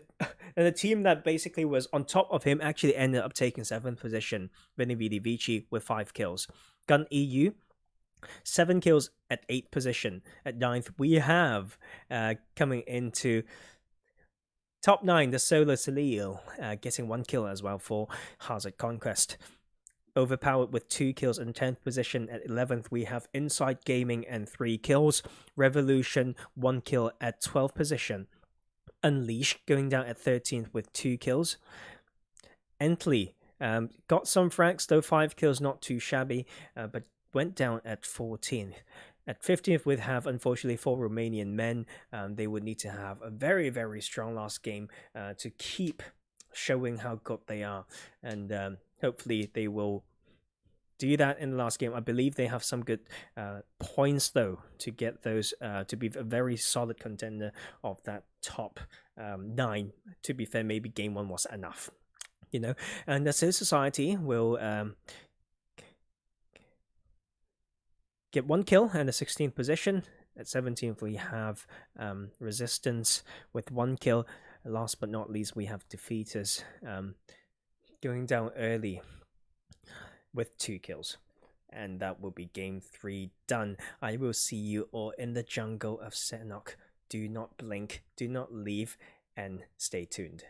the team that basically was on top of him actually ended up taking 7th position. VeniVidiVici with 5 kills. Gun EU, 7 kills at 8th position. At 9th, we have coming into top 9, the solo Salil, getting 1 kill as well for Hazard Conquest. Overpowered with 2 kills in 10th position. At 11th, we have Inside Gaming and 3 kills. Revolution, 1 kill at 12th position. Unleashed going down at 13th with 2 kills. Ently got some frags, though 5 kills, not too shabby, but went down at 14th. At 15th, we have, unfortunately, 4 Romanian Men. They would need to have a very, very strong last game to keep showing how good they are. And hopefully they will do that in the last game. I believe they have some good points, though, to get those to be a very solid contender of that top 9. To be fair, maybe game 1 was enough. You know, and the Civil Society will get 1 kill and a 16th position. At 17th, we have Resistance with 1 kill. Last but not least, we have Defeaters going down early with 2 kills. And that will be game 3 done. I will see you all in the jungle of Sanhok. Do not blink, do not leave, and stay tuned.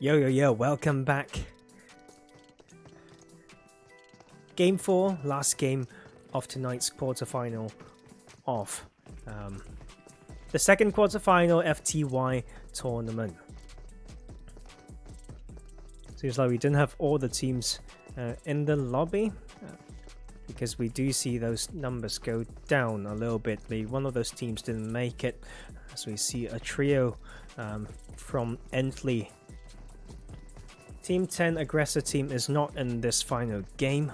Yo, welcome back. Game 4, last game of tonight's quarterfinal of the second quarterfinal FTY tournament. Seems like we didn't have all the teams in the lobby because we do see those numbers go down a little bit. Maybe one of those teams didn't make it, as we see a trio from Ently. Team 10 Aggressor Team is not in this final game.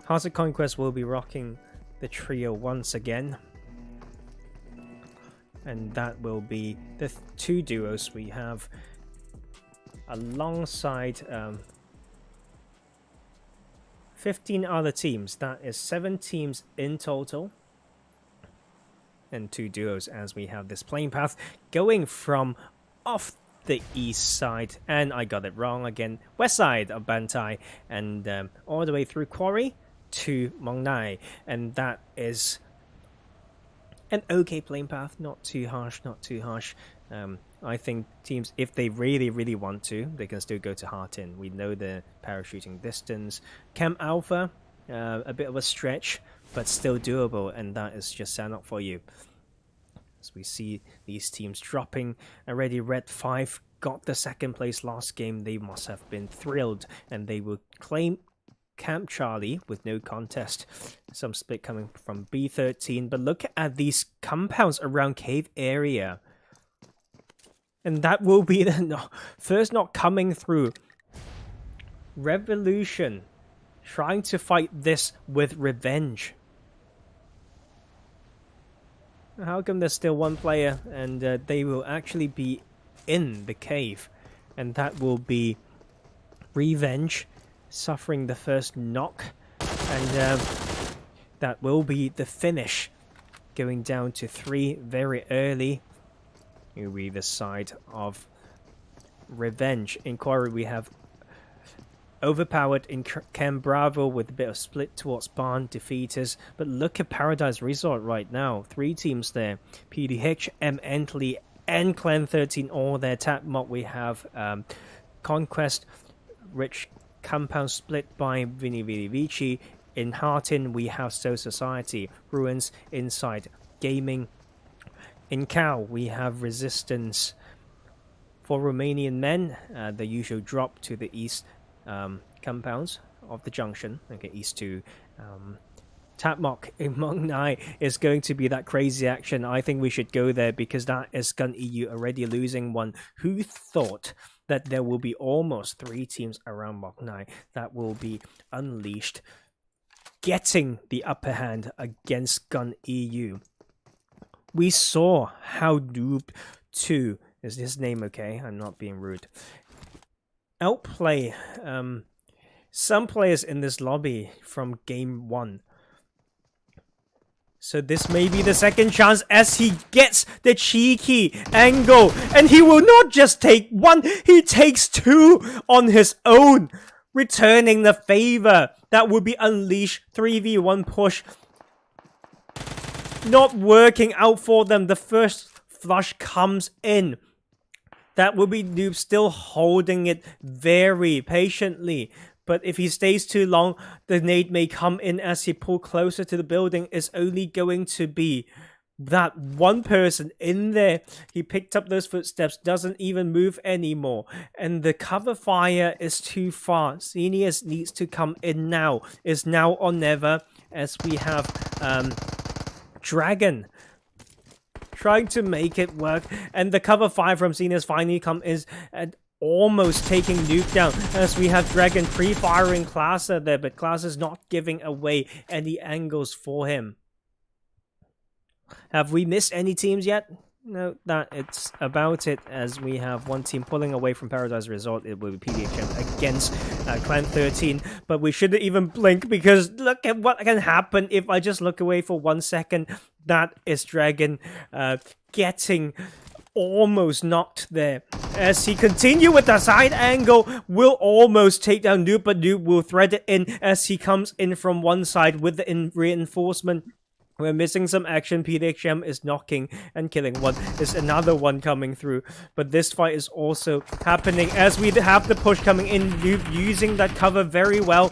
Heart of Conquest will be rocking the trio once again. And that will be the two duos we have alongside 15 other teams. That is 7 teams in total. And 2 duos, as we have this playing path going from off the east side, and I got it wrong again, west side of Bantai, and all the way through Quarry to Mong Nai, and that is an okay playing path, not too harsh. I think teams, if they really want to, they can still go to Hartin. We know the parachuting distance. Camp Alpha, a bit of a stretch, but still doable, and that is just Sanhok for you. As we see these teams dropping already. Red 5 got the second place last game. They must have been thrilled, and they will claim Camp Charlie with no contest. Some split coming from B13, but look at these compounds around cave area. And that will be the first not coming through. Revolution trying to fight this with revenge. How come there's still one player, and they will actually be in the cave, and that will be Revenge suffering the first knock, and that will be the finish, going down to 3 very early. It will be the side of Revenge. In Quarry we have overpowered in Camp Bravo with a bit of split towards Barn Defeaters, but look at Paradise Resort right now. 3 teams there. PDHM, Ently, and Clan 13 all there. Tap mob we have Conquest, Rich Compound split by VeniVidiVici. In Hartin we have So Society, Ruins, Inside Gaming. In Cow we have Resistance. For Romanian Men, the usual drop to the east compounds of the junction, okay, east to Tapmock in Mong Nai is going to be that crazy action. I think we should go there because that is Gun EU already losing one. Who thought that there will be almost 3 teams around Mong Nai that will be unleashed, getting the upper hand against Gun EU? We saw how Noob 2 is his name, okay? I'm not being rude. Outplay some players in this lobby from game 1. So this may be the second chance as he gets the cheeky angle, and he will not just take 1, he takes 2 on his own, returning the favor. That would be unleashed. 3v1 push not working out for them. The first flush comes in. That will be Noob still holding it very patiently. But if he stays too long, the nade may come in as he pulls closer to the building. It's only going to be that one person in there. He picked up those footsteps, doesn't even move anymore. And the cover fire is too far. Seniors needs to come in now. It's now or never, as we have Dragon trying to make it work, and the cover fire from Seniors finally come is and almost taking Nuke down, as we have Dragon pre-firing Classer there, but Classer's not giving away any angles for him. Have we missed any teams yet? No, that it's about it, as we have one team pulling away from Paradise Resort. It will be PDHM against Clan 13, but we shouldn't even blink because look at what can happen if I just look away for 1 second. That is Dragon getting almost knocked there. As he continue with the side angle, will almost take down Noob, but Noob will thread it in as he comes in from one side with the reinforcement. We're missing some action. PDHM is knocking and killing one. There's another one coming through. But this fight is also happening as we have the push coming in. Noob using that cover very well.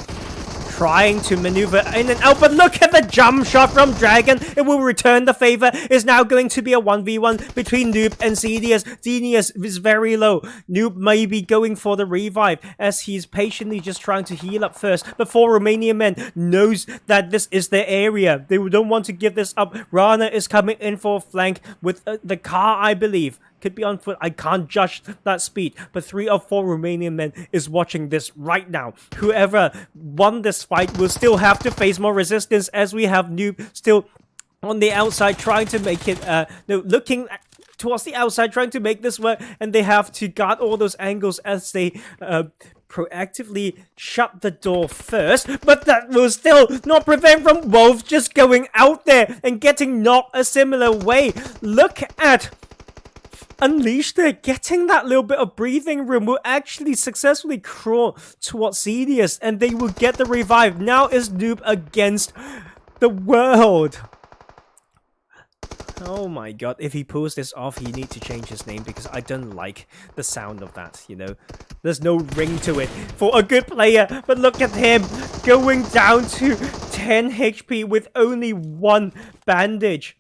Trying to maneuver in and out, but look at the jump shot from Dragon. It will return the favor. It's now going to be a 1v1 between Noob and Xenius. Xenius is very low. Noob may be going for the revive as he's patiently just trying to heal up first before Romanian Man knows that this is their area. They don't want to give this up. Rana is coming in for a flank with the car, I believe. Could be on foot. I can't judge that speed. But 3 of 4 Romanian men is watching this right now. Whoever won this fight will still have to face more resistance as we have Noob still on the outside trying to make it, looking towards the outside trying to make this work. And they have to guard all those angles as they proactively shut the door first. But that will still not prevent from Wolf just going out there and getting knocked a similar way. Look at Unleashed there, getting that little bit of breathing room, will actually successfully crawl towards Xenius and they will get the revive. Now is Noob against the world. Oh my god, if he pulls this off, he needs to change his name because I don't like the sound of that, you know. There's no ring to it for a good player, but look at him going down to 10 HP with only 1 bandage.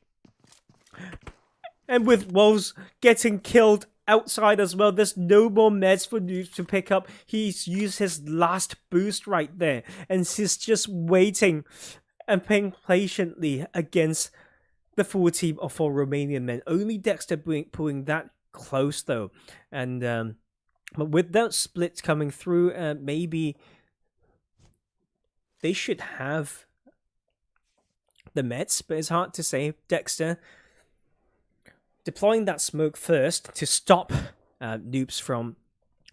And with Wolves getting killed outside as well, there's no more meds for Noob to pick up. He's used his last boost right there. And he's just waiting and playing patiently against the full team of 4 Romanian men. Only Dexter pulling that close though. And but with that split coming through, maybe they should have the meds, but it's hard to say. Dexter deploying that smoke first to stop Noobs from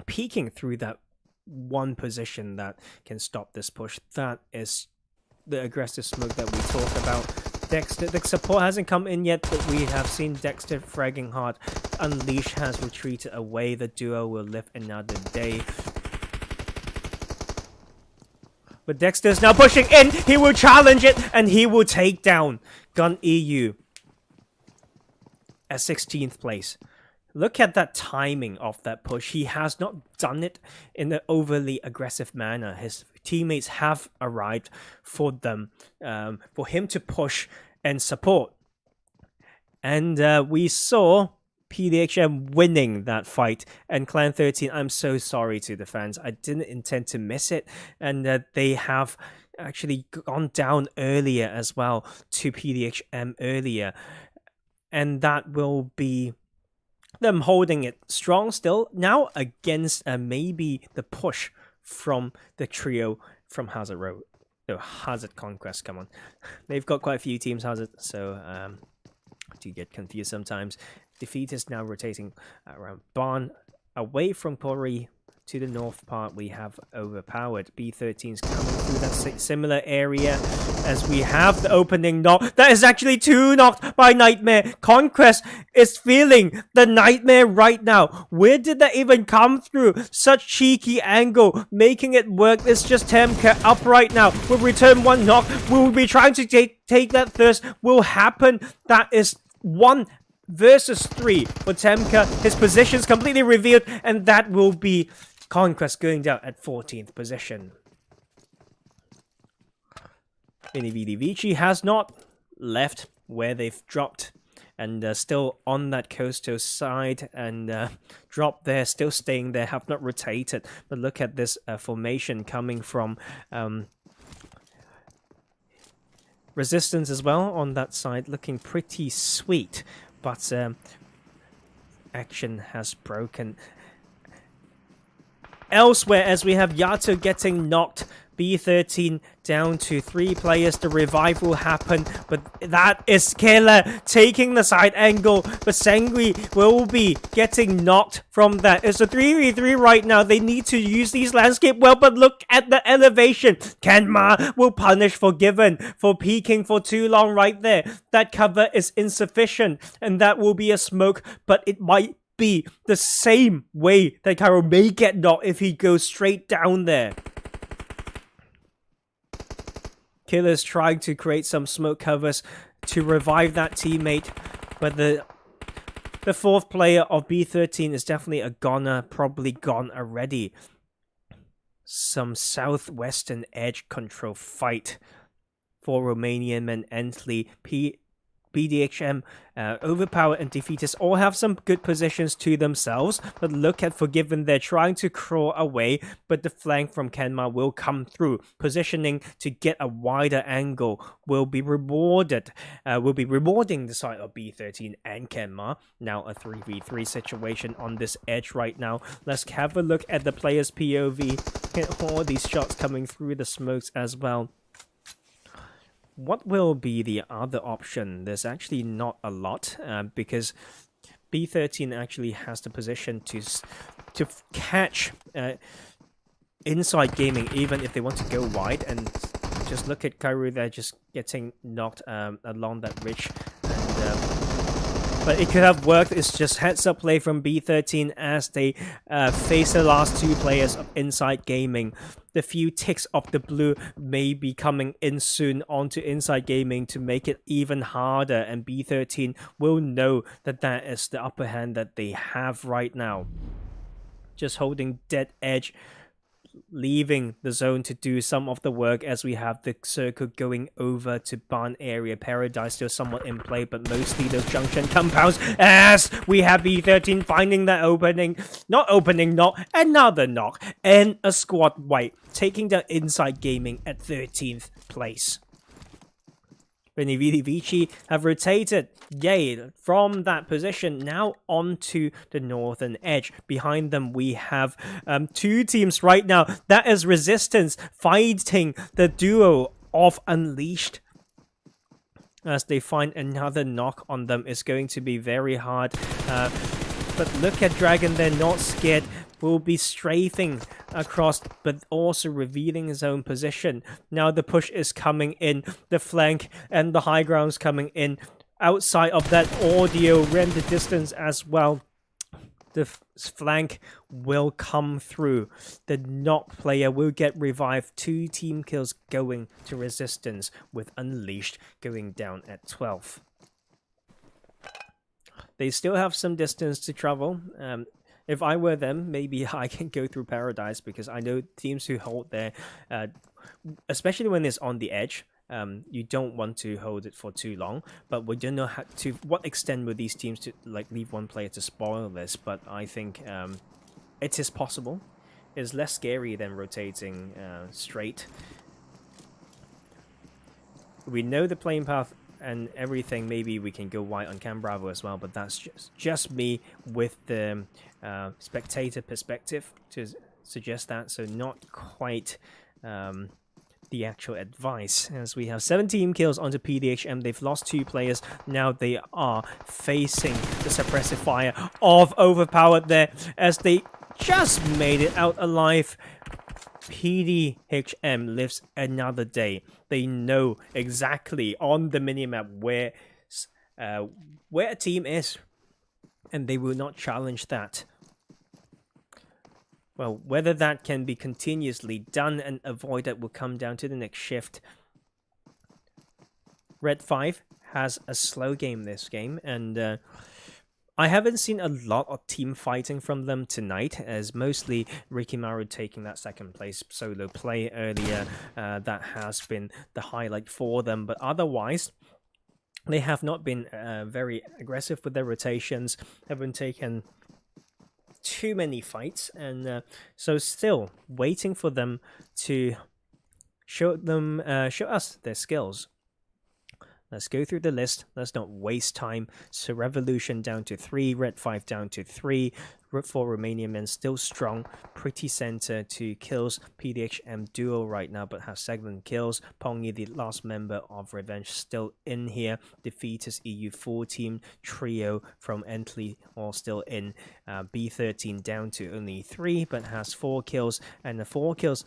peeking through that one position that can stop this push. That is the aggressive smoke that we talk about. Dexter, the support hasn't come in yet, but we have seen Dexter fragging hard. Unleash has retreated away. The duo will live another day. But Dexter's now pushing in. He will challenge it and he will take down Gun EU at 16th place. Look at that timing of that push. He has not done it in an overly aggressive manner. His teammates have arrived for them, for him to push and support. And we saw PDHM winning that fight. And Clan 13, I'm so sorry to the fans. I didn't intend to miss it. And they have actually gone down earlier as well to PDHM earlier. And that will be them holding it strong still now against maybe the push from the trio from Hazard Road. No, Hazard Conquest, come on. They've got quite a few teams, Hazard, so I do get confused sometimes. Defeat is now rotating around Barn, away from Pori. To the north part, we have overpowered. B13's coming through that similar area as we have the opening knock. That is actually 2 knocked by Nightmare. Conquest is feeling the Nightmare right now. Where did that even come through? Such cheeky angle, making it work. It's just Temka up right now. We'll return 1 knock. We'll be trying to take that first. Will happen. That is 1 versus 3 for Temka. His position's completely revealed, and that will be Conquest going down at 14th position. VeniVidiVici has not left where they've dropped and still on that coastal side and dropped there, still staying there, have not rotated. But look at this formation coming from Resistance as well on that side, looking pretty sweet. But action has broken elsewhere as we have Yato getting knocked. B13 down to 3 players. The revive will happen, but that is Killer taking the side angle. But Sangui will be getting knocked from that. It's a 3v3 right now. They need to use these landscape well, but look at the elevation. Kenma will punish Forgiven for peeking for too long right there. That cover is insufficient, and that will be a smoke, but it might be the same way that Cairo may get knocked if he goes straight down there. Killer's trying to create some smoke covers to revive that teammate, but the fourth player of B13 is definitely a goner, probably gone already. Some southwestern edge control fight for Romanian Man, Ently, PDHM, Overpower and Defeaters all have some good positions to themselves, but look at Forgiven, they're trying to crawl away, but the flank from Kenmar will come through. Positioning to get a wider angle will be rewarded, will be rewarding the side of B13 and Kenmar. Now a 3v3 situation on this edge right now. Let's have a look at the player's POV. All these shots coming through the smokes as well. What will be the other option? There's actually not a lot, because B13 actually has the position to catch inside gaming, even if they want to go wide. And just look at Kairu there, just getting knocked along that ridge. And, but it could have worked. It's just heads up play from B13 as they face the last two players of Inside Gaming. The few ticks of the blue may be coming in soon onto Inside Gaming to make it even harder, and B13 will know that that is the upper hand that they have right now. Just holding dead edge, leaving the zone to do some of the work as we have the circle going over to barn area. Paradise still somewhat in play, but mostly those junction compounds as we have B13 finding that opening, another knock, and a squad wipe, taking the Inside Gaming at 13th place. VeniVidiVici have rotated, from that position now onto the northern edge. Behind them, we have two teams right now. That is Resistance fighting the duo of Unleashed. As they find another knock on them, it's going to be very hard. But look at Dragon, they're not scared. Will be strafing across, but also revealing his own position. Now the push is coming in, the flank and the high ground's coming in. Outside of that audio render distance as well, the flank will come through. The knock player will get revived. 2 team kills going to Resistance, with Unleashed going down at 12th. They still have some distance to travel. If I were them, maybe I can go through Paradise, because I know teams who hold there, especially when it's on the edge, you don't want to hold it for too long. But we don't know to what extent will these teams to leave one player to spoil this. But I think it is possible. It's less scary than rotating straight. We know the playing path and everything. Maybe we can go wide on Cam Bravo as well, but that's just me with the spectator perspective to suggest that, so not quite the actual advice. As we have 17 kills onto PDHM, they've lost 2 players. Now they are facing the suppressive fire of Overpowered there, as they just made it out alive. PDHM lives another day. They know exactly on the minimap where a team is, and they will not challenge that. Well, whether that can be continuously done and avoided will come down to the next shift. Red 5 has a slow game this game, and I haven't seen a lot of team fighting from them tonight, as mostly Ricky Maru taking that second place solo play earlier. That has been the highlight for them, but otherwise, they have not been very aggressive with their rotations, haven't taken too many fights, and so still waiting for them to show us their skills. Let's go through the list. Let's not waste time. So Revolution down to 3, Red 5 down to 3. For Romanian Men still strong. Pretty Center 2 kills. PDHM duo right now, but has 7 kills. Pongi, the last member of Revenge, still in here. Defeaters EU 4 team trio from Ently all still in. B13 down to only 3, but has 4 kills, and the 4 kills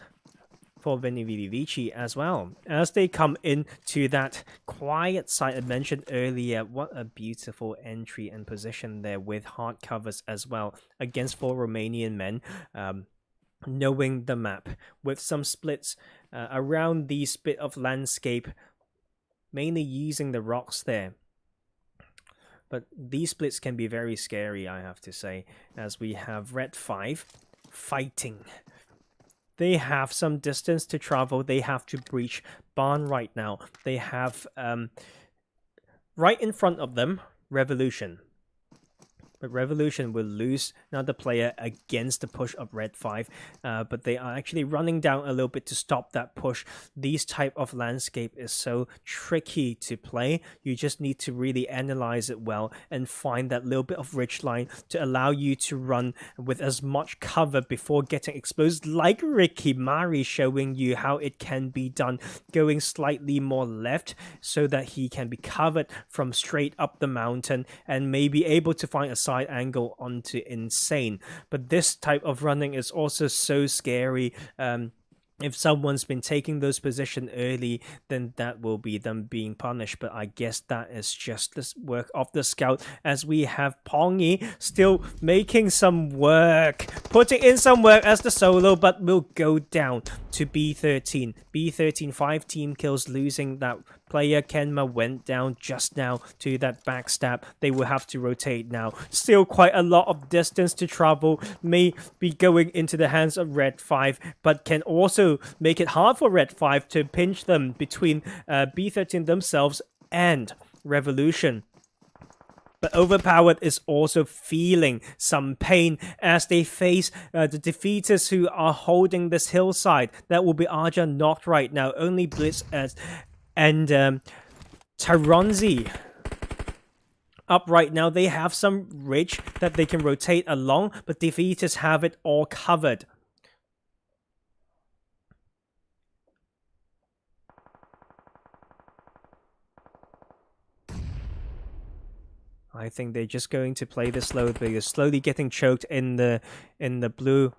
for VeniVidiVici as well, as they come into that quiet site I mentioned earlier. What a beautiful entry and position there, with hard covers as well against 4 Romanian men, knowing the map with some splits around these bit of landscape. mainly using the rocks there. But these splits can be very scary, I have to say, as we have Red 5 fighting. They have some distance to travel. They have to breach barn right now. They have right in front of them Revolution. But Revolution will lose another player against the push of Red 5. But they are actually running down a little bit to stop that push. These type of landscape is so tricky to play. You just need to really analyze it well and find that little bit of ridge line to allow you to run with as much cover before getting exposed, like Ricky Mari showing you how it can be done, going slightly more left so that he can be covered from straight up the mountain and maybe able to find a side angle onto Insane. But this type of running is also so scary. If someone's been taking those positions early, then that will be them being punished. But I guess that is just the work of the scout, as we have Pongy still making some work, putting in some work as the solo, but will go down to B13. B13, 5 team kills, losing that player. Kenma went down just now to that backstab. They will have to rotate now. Still quite a lot of distance to travel. May be going into the hands of Red 5, but can also make it hard for Red 5 to pinch them between B13 themselves and Revolution. But Overpowered is also feeling some pain as they face the defeaters who are holding this hillside. That will be Arja knocked right now. Only Blitz and Tarzan up right now. They have some ridge that they can rotate along, but defeaters have it all covered. I think they're just going to play this slow because slowly getting choked in the blue.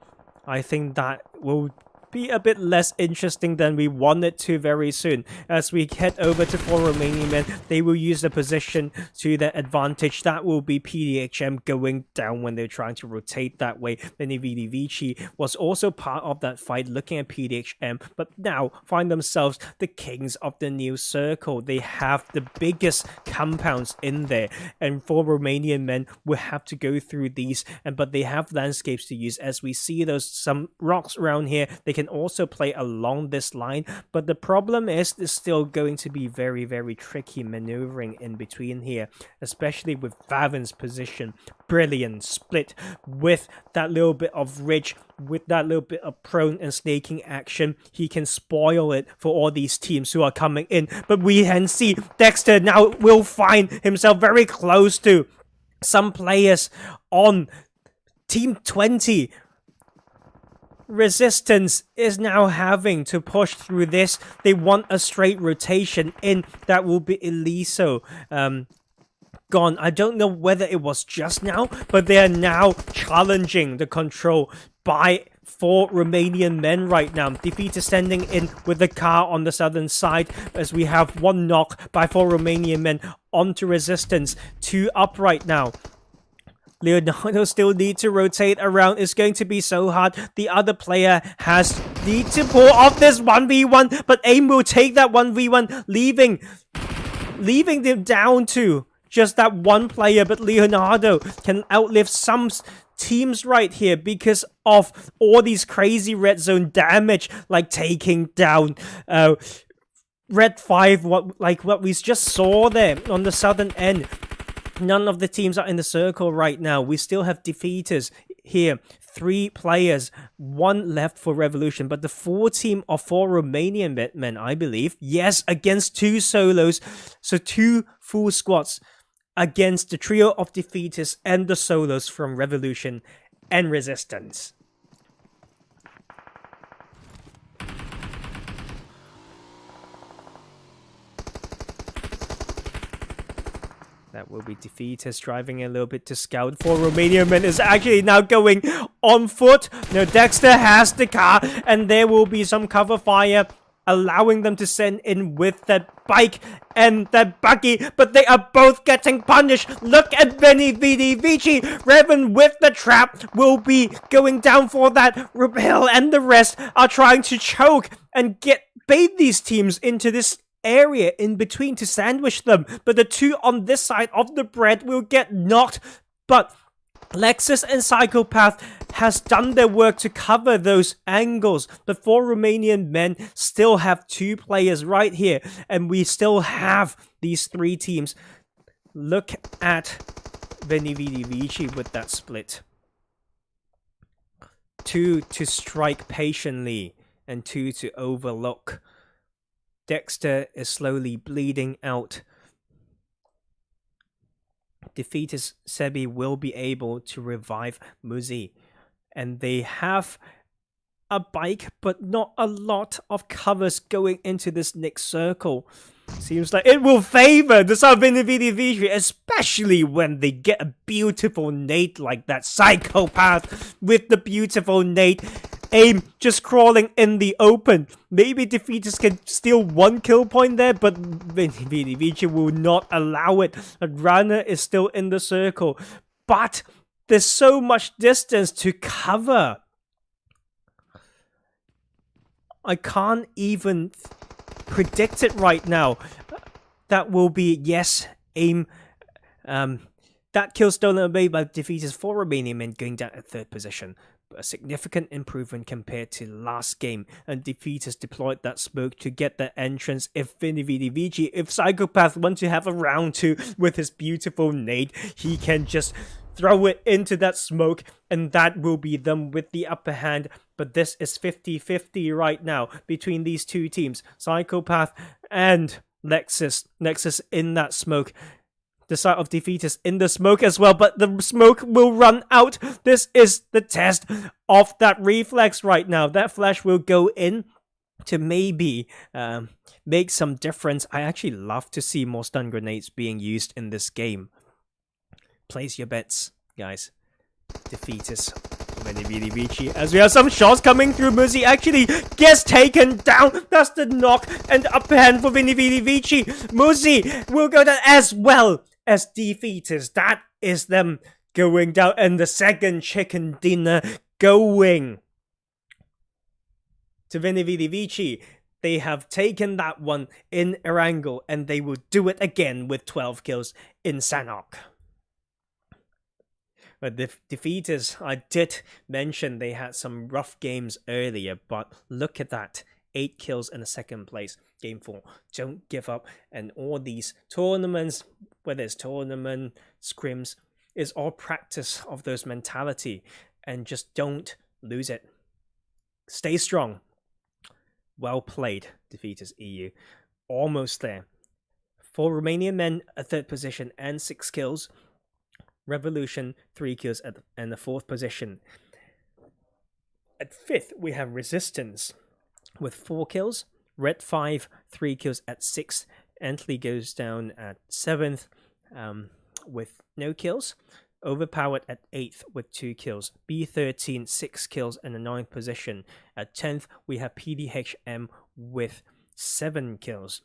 I think that will be a bit less interesting than we wanted to very soon. As we head over to 4 Romanian Men, they will use the position to their advantage. That will be PDHM going down when they're trying to rotate that way. VeniVidiVici was also part of that fight looking at PDHM, but now find themselves the kings of the new circle. They have the biggest compounds in there, and 4 Romanian Men will have to go through these, but they have landscapes to use. As we see some rocks around here, they can also play along this line, but the problem is there's still going to be very, very tricky maneuvering in between here, especially with Vaven's position. Brilliant split with that little bit of ridge, with that little bit of prone and snaking action. He can spoil it for all these teams who are coming in, but we can see Dexter now will find himself very close to some players on Team 20. Resistance is now having to push through this. They want a straight rotation in. That will be Eliso gone. I don't know whether it was just now, but they are now challenging the control by 4 Romanian Men right now. Defeater standing in with the car on the southern side, as we have 1 knock by 4 Romanian Men onto Resistance. 2 up right now. Leonardo still need to rotate around. It's going to be so hard. The other player has need to pull off this 1v1, but AIM will take that 1v1, leaving them down to just that 1 player. But Leonardo can outlive some teams right here because of all these crazy red zone damage, like taking down Red 5, what we just saw there on the southern end. None of the teams are in the circle right now. We still have defeaters here. 3 players, 1 left for Revolution, but the 4 team of 4 Romanian men, I believe. Yes, against 2 solos. So 2 full squads against the trio of defeaters and the solos from Revolution and Resistance. That will be defeaters driving a little bit to scout. 4 Romanian Men is actually now going on foot. No, Dexter has the car, and there will be some cover fire, allowing them to send in with that bike and that buggy, but they are both getting punished. Look at VeniVidiVici. Revan with the trap will be going down for that. Rebel and the rest are trying to choke and bait these teams into this area in between to sandwich them, but the two on this side of the bread will get knocked. But Lexus and Psychopath has done their work to cover those angles. The 4 Romanian men still have 2 players right here, and we still have these 3 teams. Look at VeniVidiVici with that split. 2 to strike patiently, and 2 to overlook. Dexter is slowly bleeding out. Defeaters Sebi will be able to revive Muzi. And they have a bike, but not a lot of covers going into this next circle. Seems like it will favor the side of VeniVidiVici, especially when they get a beautiful nade like that. Psychopath with the beautiful nade. Aim just crawling in the open. Maybe Defeaters can steal 1 kill point there, but VeniVidiVici will not allow it. Rana is still in the circle, but there's so much distance to cover. I can't even predict it right now. That will be, yes, aim. That kill stolen away by Defeaters 4 Romanian men going down at 3rd position. A significant improvement compared to last game, and Defeaters deployed that smoke to get the entrance. If VeniVidiVici, if Psychopath wants to have a round 2 with his beautiful nade, he can just throw it into that smoke, and that will be them with the upper hand. But this is 50-50 right now between these 2 teams, Psychopath and Lexus. Lexus in that smoke. The side of Defeaters in the smoke as well, but the smoke will run out. This is the test of that reflex right now. That flash will go in to maybe make some difference. I actually love to see more stun grenades being used in this game. Place your bets, guys. Defeaters, VeniVidiVici, as we have some shots coming through. Muzi actually gets taken down. That's the knock and upper hand for VeniVidiVici. Muzi will go down as well as Defeaters. That is them going down, and the second chicken dinner going to VeniVidiVici. They have taken that one in Erangel, and they will do it again with 12 kills in Sanhok. But the Defeaters, I did mention they had some rough games earlier, but look at that. 8 kills in the 2nd place. Game 4. Don't give up. And all these tournaments, whether it's tournament, scrims, is all practice of those mentality. And just don't lose it. Stay strong. Well played, Defeaters EU. Almost there. 4 Romanian men, a 3rd position and 6 kills. Revolution, 3 kills and the 4th position. At 5th, we have Resistance with 4 kills. Red 5, 3 kills at 6th. Ently goes down at 7th with no kills. Overpowered at 8th with 2 kills. B13, 6 kills and a 9th position. At 10th, we have PDHM with 7 kills.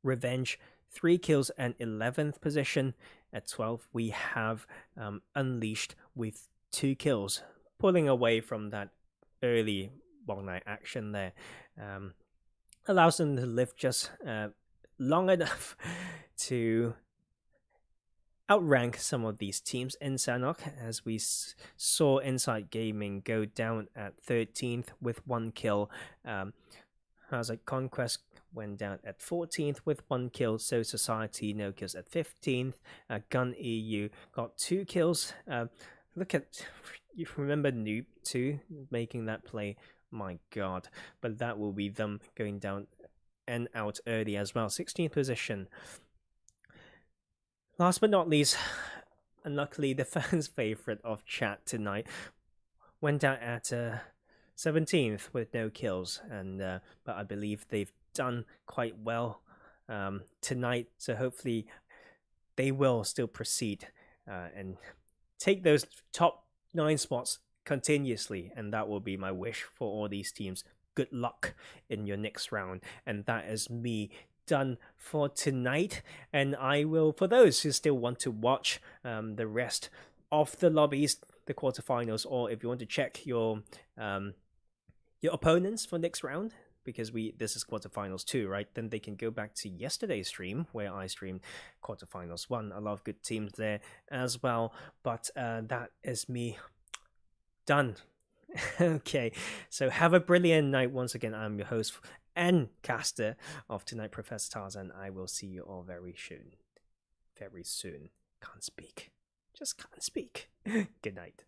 Revenge, 3 kills and 11th position. At 12th, we have Unleashed with 2 kills, pulling away from that early long night action there. Allows them to live just long enough to outrank some of these teams in Sanhok, as we saw Inside Gaming go down at 13th with 1 kill. How's like Conquest went down at 14th with 1 kill. So Society, no kills at 15th. Gun EU got 2 kills. Look at, you remember Noob 2 making that play? My god. But that will be them going down and out early as well. 16th position. Last but not least, and luckily the fans' favourite of chat tonight went out at 17th with no kills, and but I believe they've done quite well tonight, so hopefully they will still proceed and take those top 9 spots continuously, and that will be my wish for all these teams. Good luck in your next round, and that is me done for tonight. And I will, for those who still want to watch the rest of the lobbies, the quarterfinals, or if you want to check your opponents for next round, because this is quarterfinals 2, right? Then they can go back to yesterday's stream where I streamed quarterfinals 1. A lot of good teams there as well. But that is me done. Okay, so have a brilliant night. Once again, I'm your host and caster of tonight, Professor Tarzan. I will see you all very soon. Very soon. Can't speak. Just can't speak. Good night.